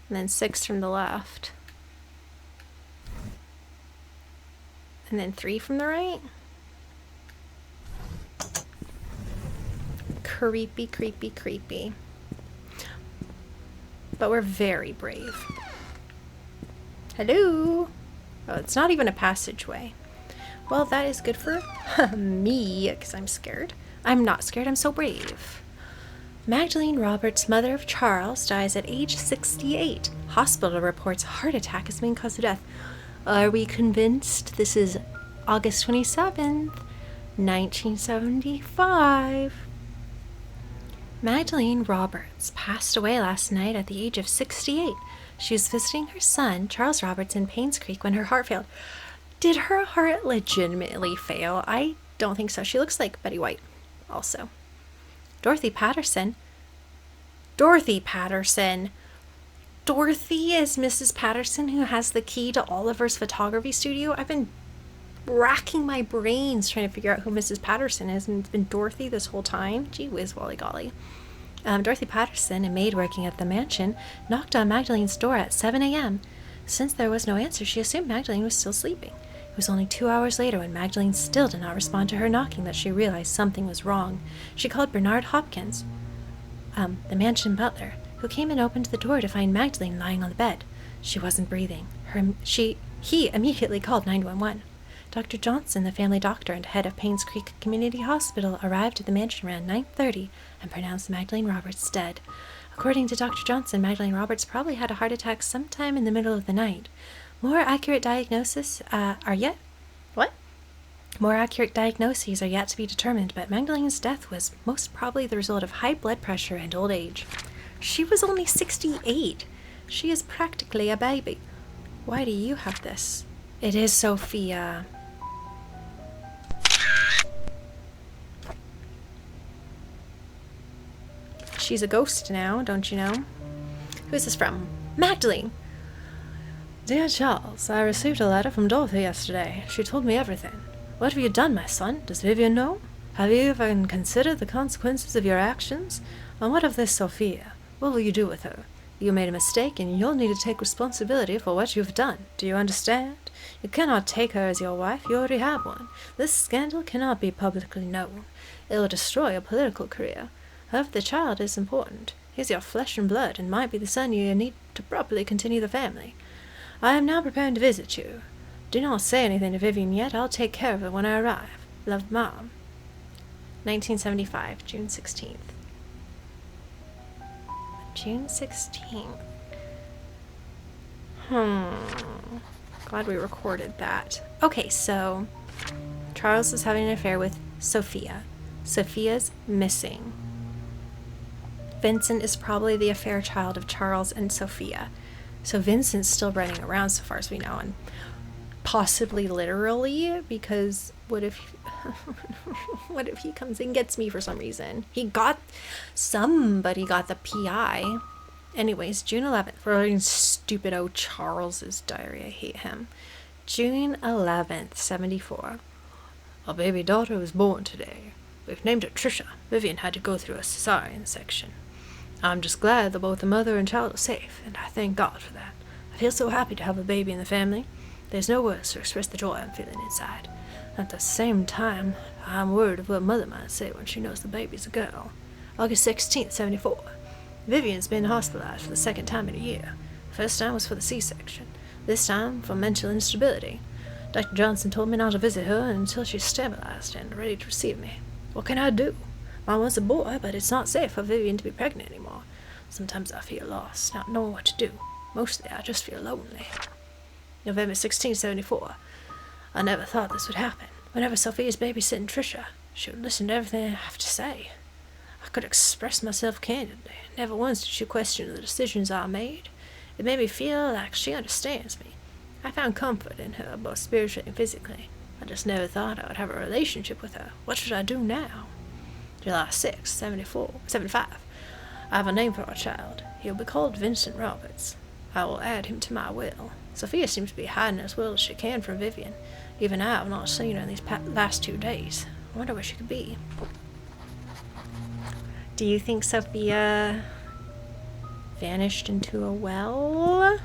And then 6th from the left. And then 3 from the right. Creepy, creepy, creepy. But we're very brave. Hello? Oh, it's not even a passageway. Well, that is good for me, because I'm scared. I'm not scared, I'm so brave. Magdalene Roberts, mother of Charles, dies at age 68. Hospital reports heart attack as main cause of death. Are we convinced? This is August 27th, 1975. Magdalene Roberts passed away last night at the age of 68. She was visiting her son, Charles Roberts, in Painscreek when her heart failed. Did her heart legitimately fail? I don't think so. She looks like Betty White also. Dorothy Patterson. Dorothy Patterson is Mrs. Patterson who has the key to Oliver's photography studio. I've been racking my brains trying to figure out who Mrs. Patterson is, and it's been Dorothy this whole time. Gee whiz, Wally Golly. Dorothy Patterson, a maid working at the mansion, knocked on Magdalene's door at 7 a.m. Since there was no answer, she assumed Magdalene was still sleeping. It was only 2 hours later, when Magdalene still did not respond to her knocking, that she realized something was wrong. She called Bernard Hopkins, the mansion butler, who came and opened the door to find Magdalene lying on the bed. She wasn't breathing. He immediately called 911. Dr. Johnson, the family doctor and head of Painscreek Community Hospital, arrived at the mansion around 9:30 and pronounced Magdalene Roberts dead. According to Dr. Johnson, Magdalene Roberts probably had a heart attack sometime in the middle of the night. More accurate diagnoses More accurate diagnoses are yet to be determined, but Magdalene's death was most probably the result of high blood pressure and old age. She was only 68. She is practically a baby. Why do you have this? It is Sophia. She's a ghost now, don't you know? Who's this from? Magdalene! Dear Charles, I received a letter from Dorothy yesterday. She told me everything. What have you done, my son? Does Vivian know? Have you even considered the consequences of your actions? And what of this Sophia? What will you do with her? You made a mistake, and you'll need to take responsibility for what you've done. Do you understand? You cannot take her as your wife. You already have one. This scandal cannot be publicly known. It will destroy your political career. However, the child is important. He's your flesh and blood, and might be the son you need to properly continue the family. I am now preparing to visit you. Do not say anything to Vivian yet. I'll take care of it when I arrive. Love, Mom. 1975, June 16th. June 16th. Glad we recorded that. Okay, so Charles is having an affair with Sophia. Sophia's missing. Vincent is probably the affair child of Charles and Sophia. So Vincent's still running around so far as we know, and possibly literally, because what if he comes and gets me for some reason? Somebody got the PI. Anyways, June 11th. We're reading stupid old Charles's diary. I hate him. June 11th, 74. Our baby daughter was born today. We've named her Trisha. Vivian had to go through a cesarean section. I'm just glad that both the mother and child are safe, and I thank God for that. I feel so happy to have a baby in the family. There's no words to express the joy I'm feeling inside. At the same time, I'm worried of what mother might say when she knows the baby's a girl. August 16th, 74. Vivian's been hospitalized for the second time in a year. The first time was for the C-section. This time for mental instability. Dr. Johnson told me not to visit her until she's stabilized and ready to receive me. What can I do? Mom wants a boy, but it's not safe for Vivian to be pregnant anymore. Sometimes I feel lost, not knowing what to do. Mostly I just feel lonely. November 1674. I never thought this would happen. Whenever Sophia's babysitting Trisha, she would listen to everything I have to say. I could express myself candidly. Never once did she question the decisions I made. It made me feel like she understands me. I found comfort in her, both spiritually and physically. I just never thought I would have a relationship with her. What should I do now? July 6, 75. I have a name for our child. He'll be called Vincent Roberts. I will add him to my will. Sophia seems to be hiding as well as she can from Vivian. Even I have not seen her in these last 2 days. I wonder where she could be. Do you think Sophia vanished into a well?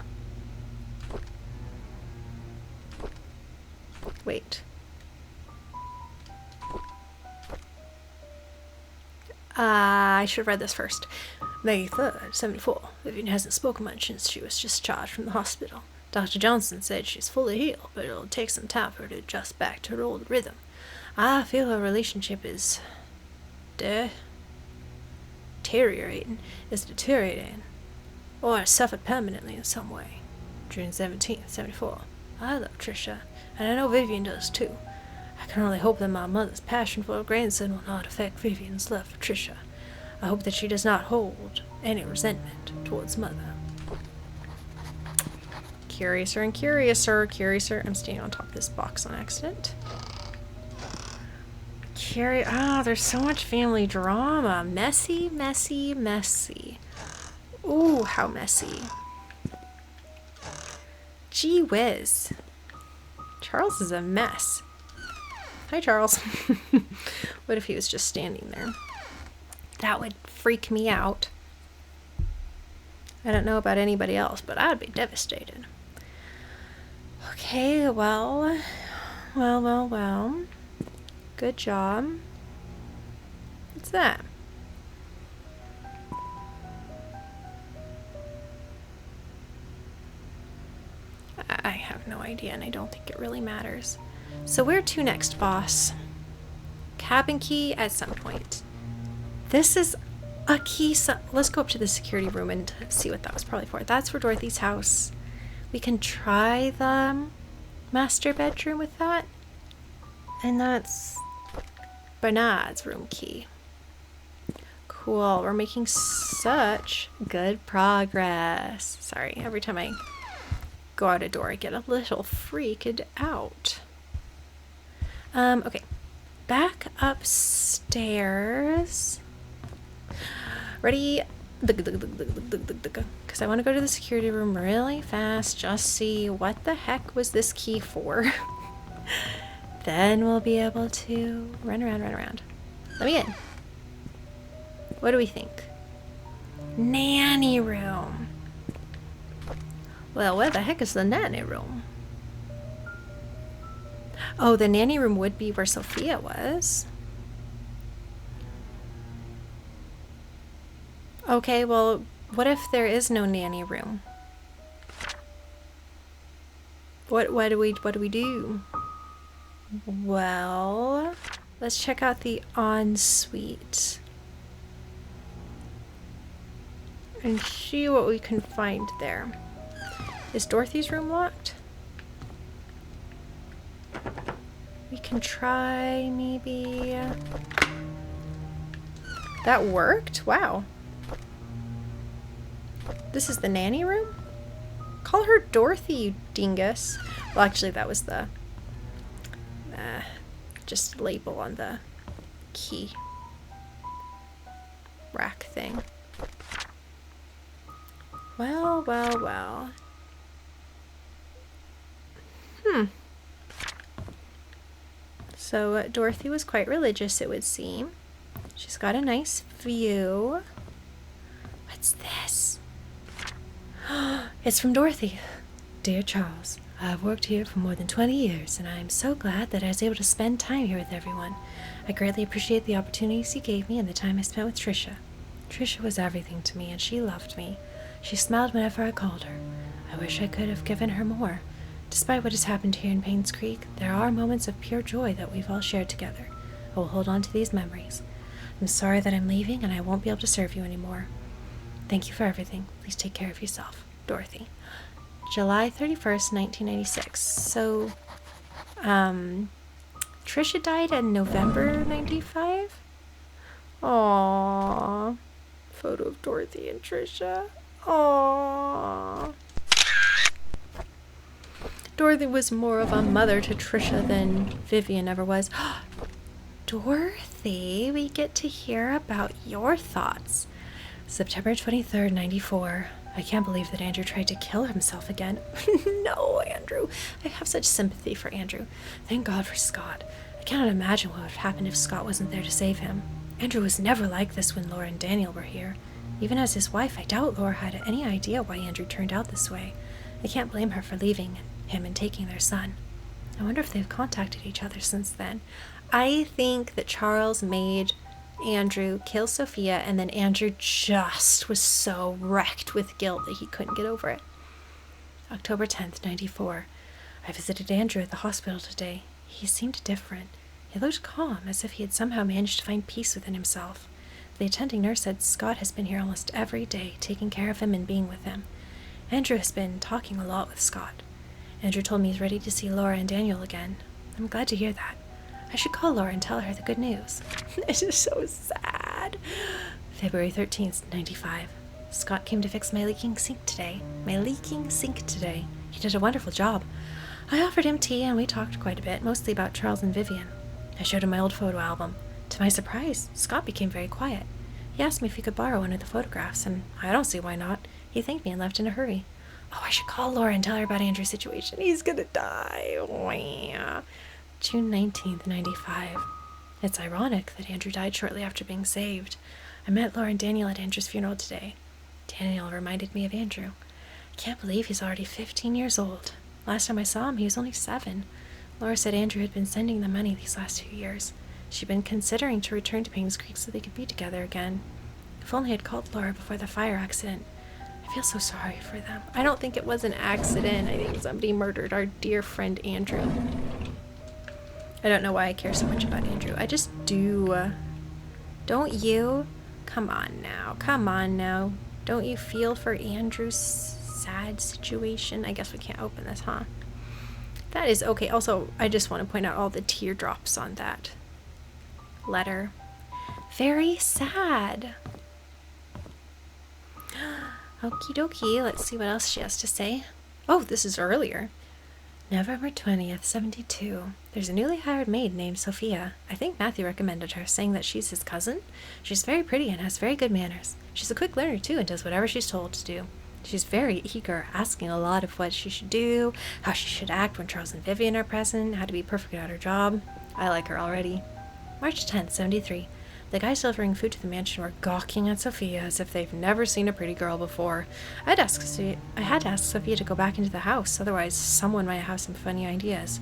Wait. I should have read this first. May 3rd, 74. Vivian hasn't spoken much since she was discharged from the hospital. Dr. Johnson said she's fully healed, but it'll take some time for her to adjust back to her old rhythm. I feel her relationship is deteriorating, or has suffered permanently in some way. June 17th, 74. I love Trisha, and I know Vivian does too. I can only hope that my mother's passion for her grandson will not affect Vivian's love for Trisha. I hope that she does not hold any resentment towards mother. Curiouser and curiouser. I'm standing on top of this box on accident. There's so much family drama. Messy. Ooh, how messy. Gee whiz. Charles is a mess. Hi, Charles. What if he was just standing there? That would freak me out. I don't know about anybody else, but I'd be devastated. Okay, well. Good job. What's that? I have no idea, and I don't think it really matters. So where to next, boss? Cabin key at some point. This is a key. Let's go up to the security room and see what that was probably for. That's for Dorothy's house. We can try the master bedroom with that. And that's Bernard's room key. Cool. We're making such good progress. Sorry, every time I go out a door, I get a little freaked out. Okay. Back upstairs. Ready? Because I want to go to the security room really fast. Just see what the heck was this key for. Then we'll be able to run around. Let me in. What do we think? Nanny room. Well, where the heck is the nanny room? Oh, the nanny room would be where Sophia was. Okay, well, what if there is no nanny room? What do we do? Well, let's check out the ensuite and see what we can find there. Is Dorothy's room locked? We can try, maybe. That worked? Wow. This is the nanny room? Call her Dorothy, you dingus. Well, actually, that was the just label on the key rack thing. Well. So Dorothy was quite religious, it would seem. She's got a nice view. What's this? It's from Dorothy. Dear Charles, I've worked here for more than 20 years, and I am so glad that I was able to spend time here with everyone. I greatly appreciate the opportunities you gave me and the time I spent with Trisha. Trisha was everything to me, and she loved me. She smiled whenever I called her. I wish I could have given her more. Despite what has happened here in Painscreek, there are moments of pure joy that we've all shared together. I will hold on to these memories. I'm sorry that I'm leaving, and I won't be able to serve you anymore. Thank you for everything. Please take care of yourself. Dorothy. July 31st, 1996. So, Trisha died in November 95? Aww. Photo of Dorothy and Trisha. Aww. Dorothy was more of a mother to Trisha than Vivian ever was. Dorothy, we get to hear about your thoughts. September 23rd, 94. I can't believe that Andrew tried to kill himself again. No, Andrew. I have such sympathy for Andrew. Thank God for Scott. I cannot imagine what would have happened if Scott wasn't there to save him. Andrew was never like this when Laura and Daniel were here. Even as his wife, I doubt Laura had any idea why Andrew turned out this way. I can't blame her for leaving him and taking their son. I wonder if they've contacted each other since then. I think that Charles made Andrew kill Sophia, and then Andrew just was so wrecked with guilt that he couldn't get over it. October 10th, 94. I visited Andrew at the hospital today. He seemed different. He looked calm, as if he had somehow managed to find peace within himself. The attending nurse said Scott has been here almost every day, taking care of him and being with him. Andrew has been talking a lot with Scott. Andrew told me he's ready to see Laura and Daniel again. I'm glad to hear that. I should call Laura and tell her the good news. It is so sad. February 13th, 95. Scott came to fix my leaking sink today. He did a wonderful job. I offered him tea and we talked quite a bit, mostly about Charles and Vivian. I showed him my old photo album. To my surprise, Scott became very quiet. He asked me if he could borrow one of the photographs, and I don't see why not. He thanked me and left in a hurry. Oh, I should call Laura and tell her about Andrew's situation. He's gonna die. June 19th, 95. It's ironic that Andrew died shortly after being saved. I met Laura and Daniel at Andrew's funeral today. Daniel reminded me of Andrew. I can't believe he's already 15 years old. Last time I saw him, he was only 7. Laura said Andrew had been sending them money these last 2 years. She'd been considering to return to Painscreek so they could be together again. If only I'd called Laura before the fire accident. I feel so sorry for them. I don't think it was an accident. I think somebody murdered our dear friend Andrew. I don't know why I care so much about Andrew. I just do. Don't you? Come on now. Come on now. Don't you feel for Andrew's sad situation? I guess we can't open this, huh? That is okay. Also, I just want to point out all the teardrops on that letter. Very sad. Okie dokie. Let's see what else she has to say. Oh, this is earlier. November 20th, 72. There's a newly hired maid named Sophia. I think Matthew recommended her, saying that she's his cousin. She's very pretty and has very good manners. She's a quick learner, too, and does whatever she's told to do. She's very eager, asking a lot of what she should do, how she should act when Charles and Vivian are present, how to be perfect at her job. I like her already. March 10th, 73. The guys delivering food to the mansion were gawking at Sophia as if they've never seen a pretty girl before. I had to ask Sophia to go back into the house, otherwise someone might have some funny ideas.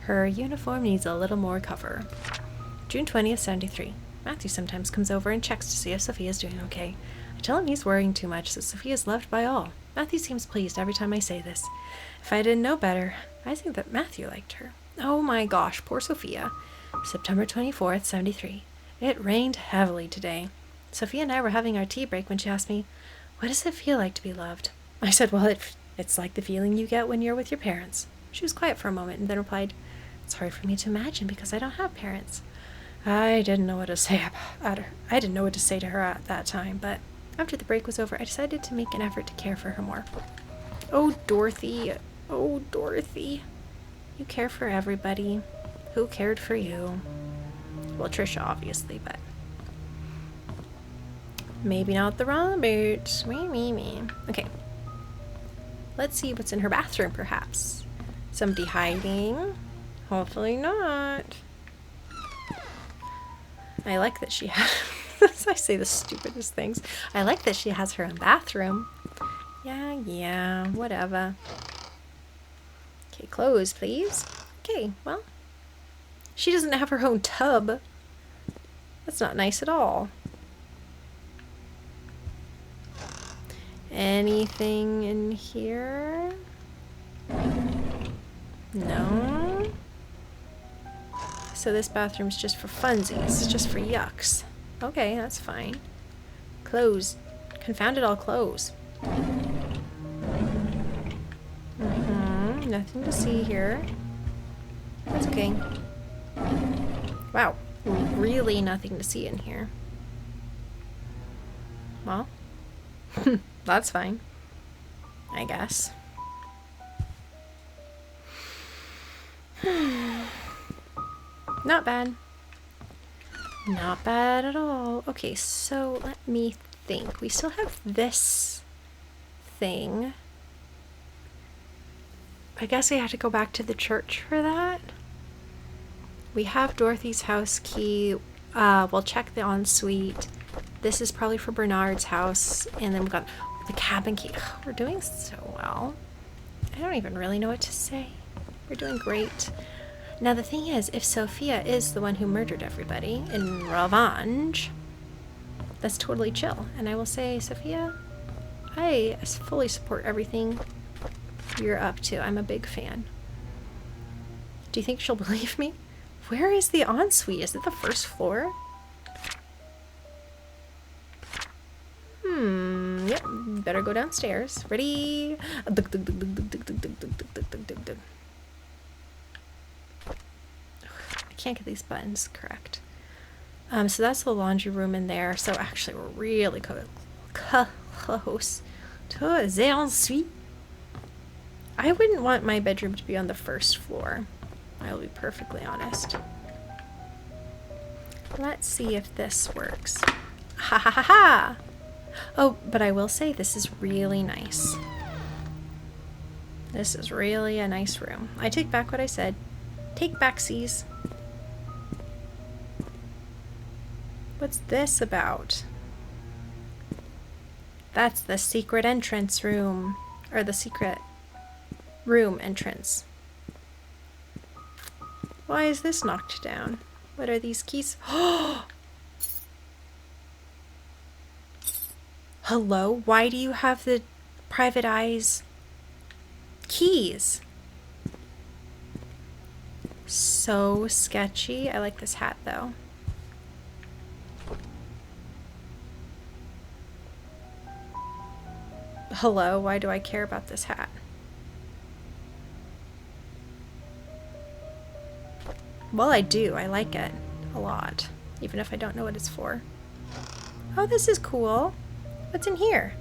Her uniform needs a little more cover. June 20th, 73. Matthew sometimes comes over and checks to see if Sophia's doing okay. I tell him he's worrying too much, that Sophia's loved by all. Matthew seems pleased every time I say this. If I didn't know better, I think that Matthew liked her. Oh my gosh, poor Sophia. September 24th, 73. It rained heavily today. Sophia and I were having our tea break when she asked me, "What does it feel like to be loved?" I said, "Well, it's like the feeling you get when you're with your parents." She was quiet for a moment and then replied, "It's hard for me to imagine because I don't have parents." I didn't know what to say to her at that time, but after the break was over, I decided to make an effort to care for her more. Oh, Dorothy. Oh, Dorothy. You care for everybody. Who cared for you? Well, Trisha, obviously, but maybe not the Roberts. Me. Okay. Let's see what's in her bathroom, perhaps. Somebody hiding? Hopefully not. I like that she has... I say the stupidest things. I like that she has her own bathroom. Yeah, whatever. Okay, clothes, please. Okay, well... She doesn't have her own tub. That's not nice at all. Anything in here? No. So this bathroom's just for funsies, just for yucks. Okay, that's fine. Clothes. Confound it all, clothes. Nothing to see here. That's okay. Wow, really nothing to see in here. Well, that's fine, I guess. Not bad. Not bad at all. Okay, so let me think. We still have this thing. I guess I had to go back to the church for that. We have Dorothy's house key. We'll check the ensuite. This is probably for Bernard's house. And then we've got the cabin key. Ugh, we're doing so well. I don't even really know what to say. We're doing great. Now the thing is, if Sophia is the one who murdered everybody in revenge, that's totally chill. And I will say, Sophia, I fully support everything you're up to. I'm a big fan. Do you think she'll believe me? Where is the ensuite? Is it the first floor? Yep. Better go downstairs. Ready? I can't get these buttons correct. So that's the laundry room in there. So actually we're really close to the ensuite. I wouldn't want my bedroom to be on the first floor. I'll be perfectly honest. Let's see if this works. Ha ha ha ha! Oh, but I will say this is really nice. This is really a nice room. I take back what I said. Take backsies. What's this about? That's the secret entrance room. Or the secret room entrance. Why is this knocked down? What are these keys? Hello? Why do you have the private eyes keys? So sketchy. I like this hat though. Hello? Why do I care about this hat? Well, I do. I like it a lot, even if I don't know what it's for. Oh, this is cool. What's in here?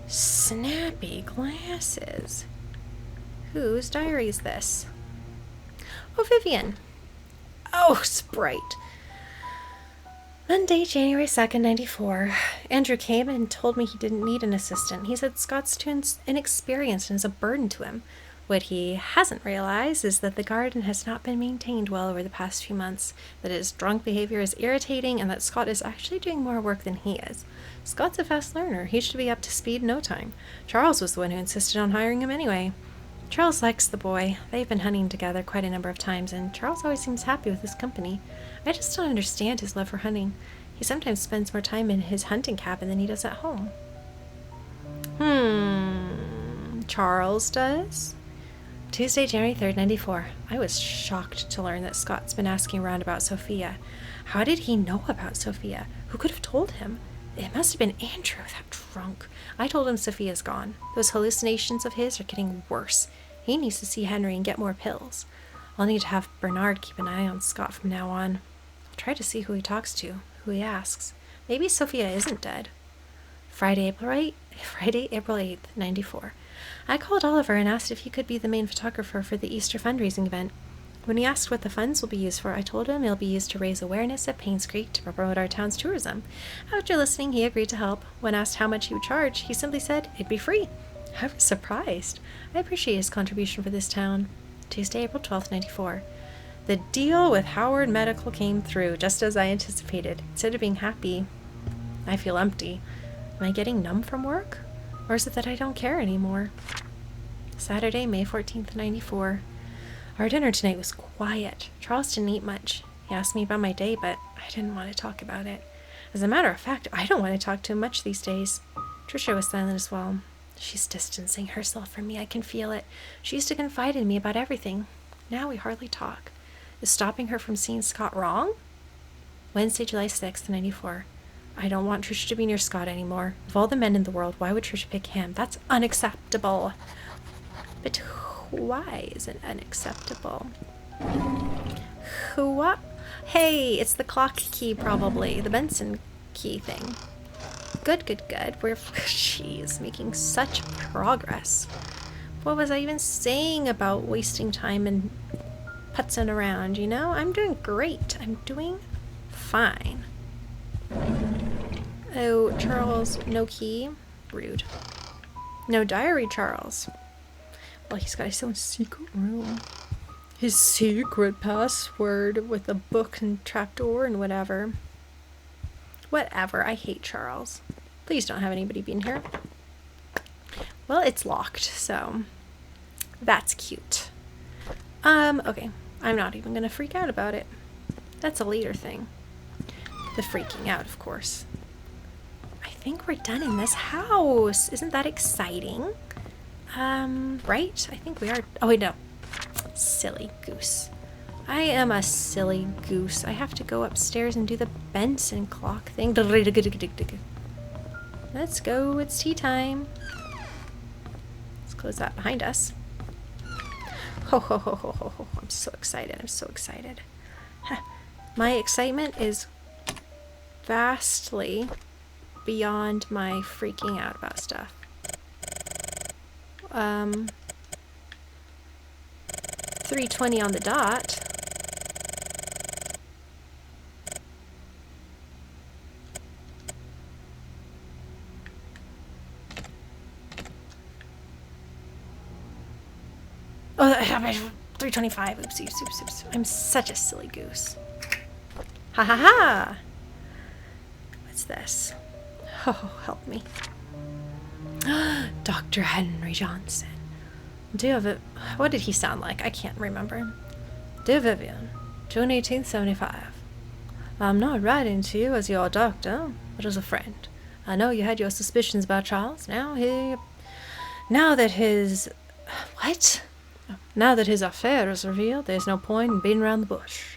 Snappy glasses. Whose diary is this? Oh, Vivian. Oh, Sprite. Monday, January 2nd, 94. Andrew came and told me he didn't need an assistant. He said Scott's too inexperienced and is a burden to him. What he hasn't realized is that the garden has not been maintained well over the past few months, that his drunk behavior is irritating, and that Scott is actually doing more work than he is. Scott's a fast learner. He should be up to speed in no time. Charles was the one who insisted on hiring him anyway. Charles likes the boy. They've been hunting together quite a number of times, and Charles always seems happy with his company. I just don't understand his love for hunting. He sometimes spends more time in his hunting cabin than he does at home. Charles does? Tuesday, January 3rd, 94. I was shocked to learn that Scott's been asking around about Sophia. How did he know about Sophia? Who could have told him? It must have been Andrew, that drunk. I told him Sophia's gone. Those hallucinations of his are getting worse. He needs to see Henry and get more pills. I'll need to have Bernard keep an eye on Scott from now on. I'll try to see who he talks to, who he asks. Maybe Sophia isn't dead. Friday, April 8th, 94. I called Oliver and asked if he could be the main photographer for the Easter fundraising event. When he asked what the funds will be used for, I told him it'll be used to raise awareness at Painscreek to promote our town's tourism. After listening, he agreed to help. When asked how much he would charge, he simply said it'd be free. I was surprised. I appreciate his contribution for this town. Tuesday, April 12th, 94. The deal with Howard Medical came through, just as I anticipated. Instead of being happy, I feel empty. Am I getting numb from work? Or is it that I don't care anymore? Saturday, May 14th, 94. Our dinner tonight was quiet. Charles didn't eat much. He asked me about my day, but I didn't want to talk about it. As a matter of fact, I don't want to talk to him much these days. Tricia was silent as well. She's distancing herself from me. I can feel it. She used to confide in me about everything. Now we hardly talk. Is stopping her from seeing Scott wrong? Wednesday, July 6th, 94. I don't want Tricia to be near Scott anymore. Of all the men in the world, why would Tricia pick him? That's unacceptable. But why is it unacceptable? What? Hey, it's the clock key probably. The Benson key thing. Good. We're, jeez, making such progress. What was I even saying about wasting time and putzing around, you know? I'm doing great. I'm doing fine. Oh, Charles, no key. Rude. No diary, Charles. Well, he's got his own secret room. His secret password with a book and trapdoor and whatever. Whatever. I hate Charles. Please don't have anybody be in here. Well, it's locked, so that's cute. Okay. I'm not even gonna freak out about it. That's a later thing. The freaking out, of course. I think we're done in this house. Isn't that exciting? Right? I think we are. Oh, wait, no. Silly goose. I am a silly goose. I have to go upstairs and do the Benson clock thing. Let's go. It's tea time. Let's close that behind us. Ho, ho, ho, ho, ho, ho. I'm so excited. I'm so excited. My excitement is vastly beyond my freaking out about stuff. 3:20 on the dot. Oh, 325. Oopsie, oops, oops, oops. I'm such a silly goose. Ha ha ha! What's this? Oh, help me. Dr. Henry Johnson. What did he sound like? I can't remember. Dear Vivian, June 18th, 75. I'm not writing to you as your doctor, but as a friend. I know you had your suspicions about Charles. Now that his affair is revealed, there's no point in beating around the bush.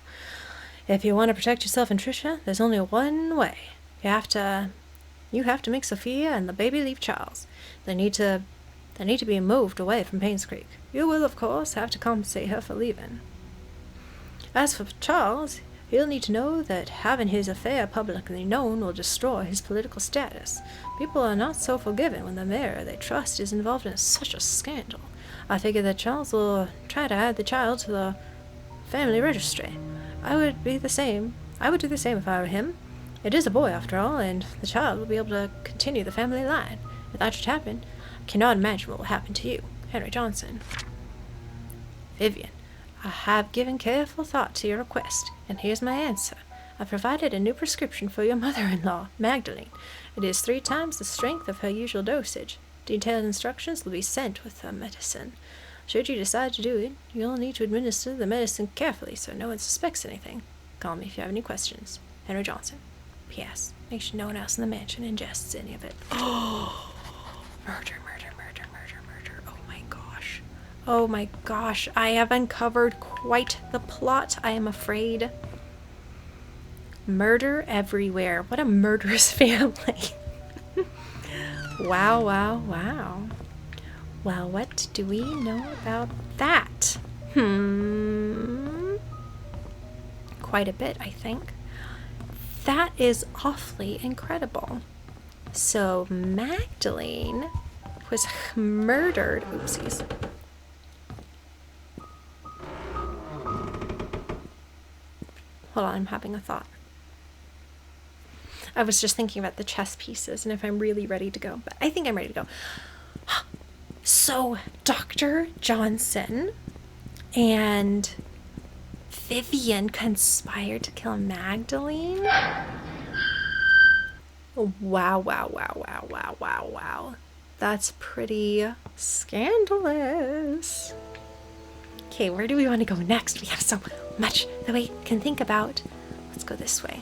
If you want to protect yourself and Tricia, there's only one way. You have to make Sophia and the baby leave Charles. They need to be moved away from Painscreek. You will, of course, have to compensate her for leaving. As for Charles, he'll need to know that having his affair publicly known will destroy his political status. People are not so forgiving when the mayor they trust is involved in such a scandal. I figure that Charles will try to add the child to the family registry. I would do the same if I were him. It is a boy, after all, and the child will be able to continue the family line. If that should happen, I cannot imagine what will happen to you, Henry Johnson. Vivian, I have given careful thought to your request, and here's my answer. I provided a new prescription for your mother-in-law, Magdalene. It is 3 times the strength of her usual dosage. Detailed instructions will be sent with the medicine. Should you decide to do it, you'll need to administer the medicine carefully so no one suspects anything. Call me if you have any questions. Henry Johnson. P.S. Make sure no one else in the mansion ingests any of it. Oh! Murder. Oh my gosh, I have uncovered quite the plot, I am afraid. Murder everywhere. What a murderous family. Wow. Well, what do we know about that? Quite a bit, I think. That is awfully incredible. So, Magdalene was murdered. Oopsies. Hold on, I'm having a thought. I was just thinking about the chess pieces and if I'm really ready to go. But I think I'm ready to go. So, Dr. Johnson and Vivian conspired to kill Magdalene? Wow. That's pretty scandalous. Okay, where do we want to go next? We have so much that we can think about. Let's go this way.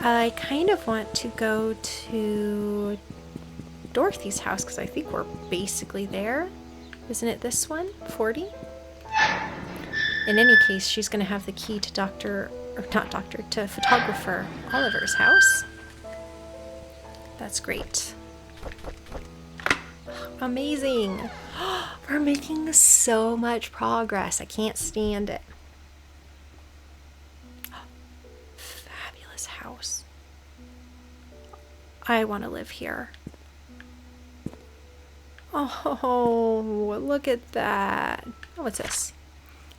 I kind of want to go to Dorothy's house because I think we're basically there. Isn't it this one? 40? In any case, she's going to have the key to to photographer Oliver's house. That's great. Amazing. We're making so much progress. I can't stand it. Fabulous house. I want to live here. Oh, look at that. Oh, what's this?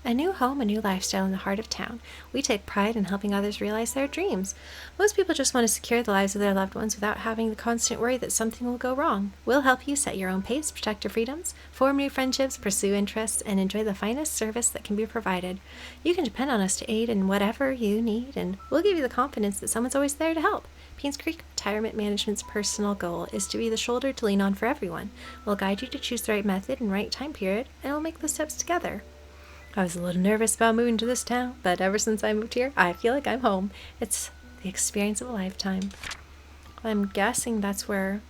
A new home, a new lifestyle in the heart of town. We take pride in helping others realize their dreams. Most people just want to secure the lives of their loved ones without having the constant worry that something will go wrong. We'll help you set your own pace, protect your freedoms, form new friendships, pursue interests, and enjoy the finest service that can be provided. You can depend on us to aid in whatever you need, and we'll give you the confidence that someone's always there to help. Painscreek Retirement Management's personal goal is to be the shoulder to lean on for everyone. We'll guide you to choose the right method and right time period, and we'll make the steps together. I was a little nervous about moving to this town, but ever since I moved here, I feel like I'm home. It's the experience of a lifetime. I'm guessing that's where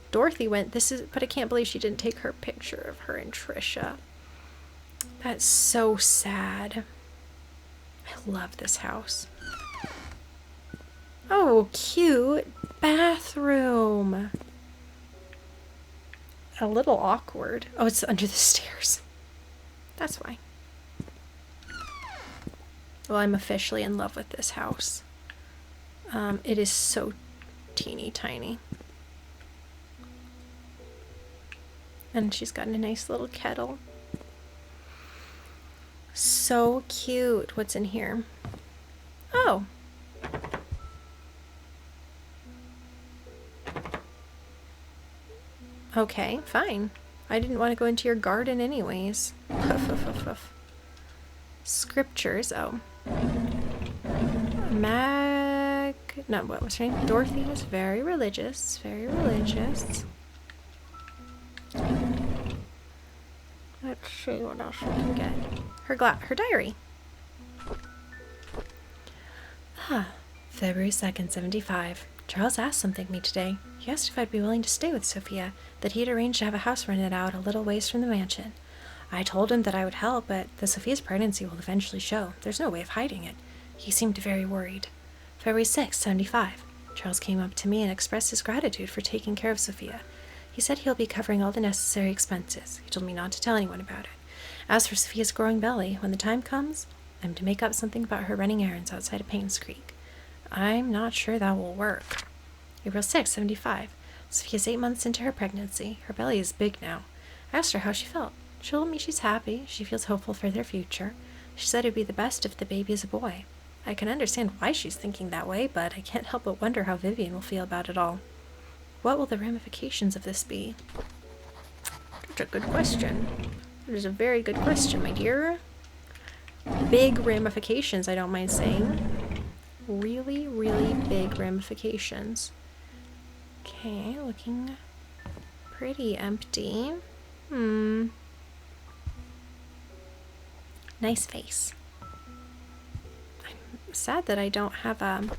Dorothy went. But I can't believe she didn't take her picture of her and Tricia. That's so sad. I love this house. Oh, cute bathroom. A little awkward. Oh, it's under the stairs. That's why. Well, I'm officially in love with this house. It is so teeny tiny. And she's got a nice little kettle. So cute. What's in here? Oh. Okay, fine. I didn't want to go into your garden anyways. Huff, huff, huff, huff. scriptures. Oh. No, what was her name? Dorothy was very religious. Very religious. Let's see what else we can get. Her diary. February 2nd, 75. Charles asked something of me today. He asked if I'd be willing to stay with Sophia, that he'd arranged to have a house rented out a little ways from the mansion. I told him that I would help, but that Sophia's pregnancy will eventually show. There's no way of hiding it. He seemed very worried. February 6th, 75. Charles came up to me and expressed his gratitude for taking care of Sophia. He said he'll be covering all the necessary expenses. He told me not to tell anyone about it. As for Sophia's growing belly, when the time comes, I'm to make up something about her running errands outside of Painscreek. I'm not sure that will work. April 6th, 75. Sophia's 8 months into her pregnancy. Her belly is big now. I asked her how she felt. She told me she's happy. She feels hopeful for their future. She said it would be the best if the baby is a boy. I can understand why she's thinking that way, but I can't help but wonder how Vivian will feel about it all. What will the ramifications of this be? That's a good question. That is a very good question, my dear. Big ramifications, I don't mind saying. Really, really big ramifications. Okay, looking pretty empty. Nice face. I'm sad that I don't have a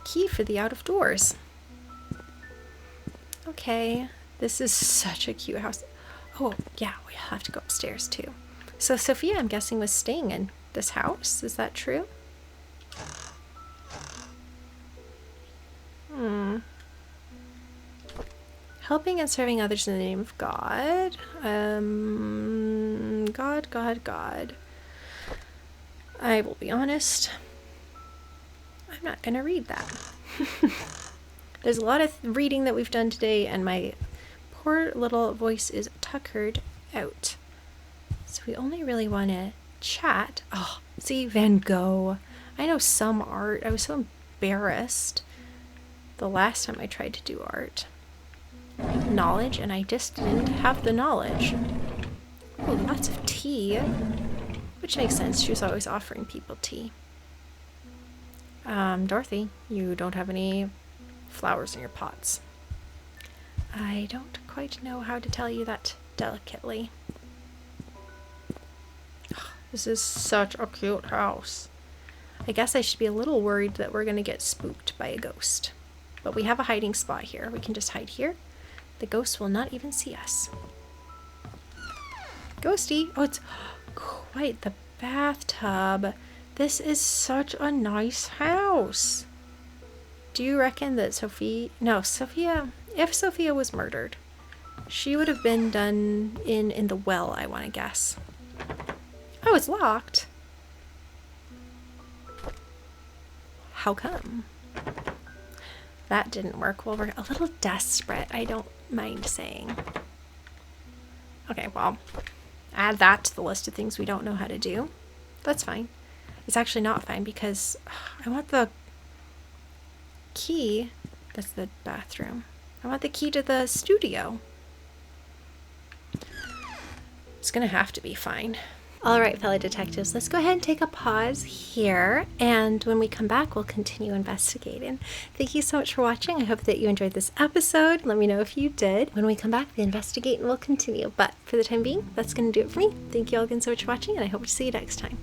key for the out of doors. Okay, this is such a cute house. Oh, yeah, we have to go upstairs too. So Sophia, I'm guessing, was staying in this house. Is that true? Helping and serving others in the name of God. God. I will be honest. I'm not going to read that. There's a lot of reading that we've done today, and my poor little voice is tuckered out. So we only really want to chat. Oh, see, Van Gogh. I know some art. I was so embarrassed the last time I tried to do art. Knowledge, and I just didn't have the knowledge. Oh, lots of tea. Which makes sense. She was always offering people tea. Dorothy, you don't have any flowers in your pots. I don't quite know how to tell you that delicately. This is such a cute house. I guess I should be a little worried that we're going to get spooked by a ghost. But we have a hiding spot here. We can just hide here. The ghost will not even see us. Ghosty! Oh, it's quite the bathtub. This is such a nice house. Do you reckon that Sophia, if Sophia was murdered, she would have been done in the well, I want to guess. Oh, it's locked. How come? That didn't work. Well, we're a little desperate, I don't mind saying. Okay, well, add that to the list of things we don't know how to do. That's fine. It's actually not fine because I want the key. That's the bathroom. I want the key to the studio. It's gonna have to be fine. All right, fellow detectives, let's go ahead and take a pause here, and when we come back, we'll continue investigating. Thank you so much for watching. I hope that you enjoyed this episode. Let me know if you did. When we come back, the investigating will continue, but for the time being, that's going to do it for me. Thank you all again so much for watching, and I hope to see you next time.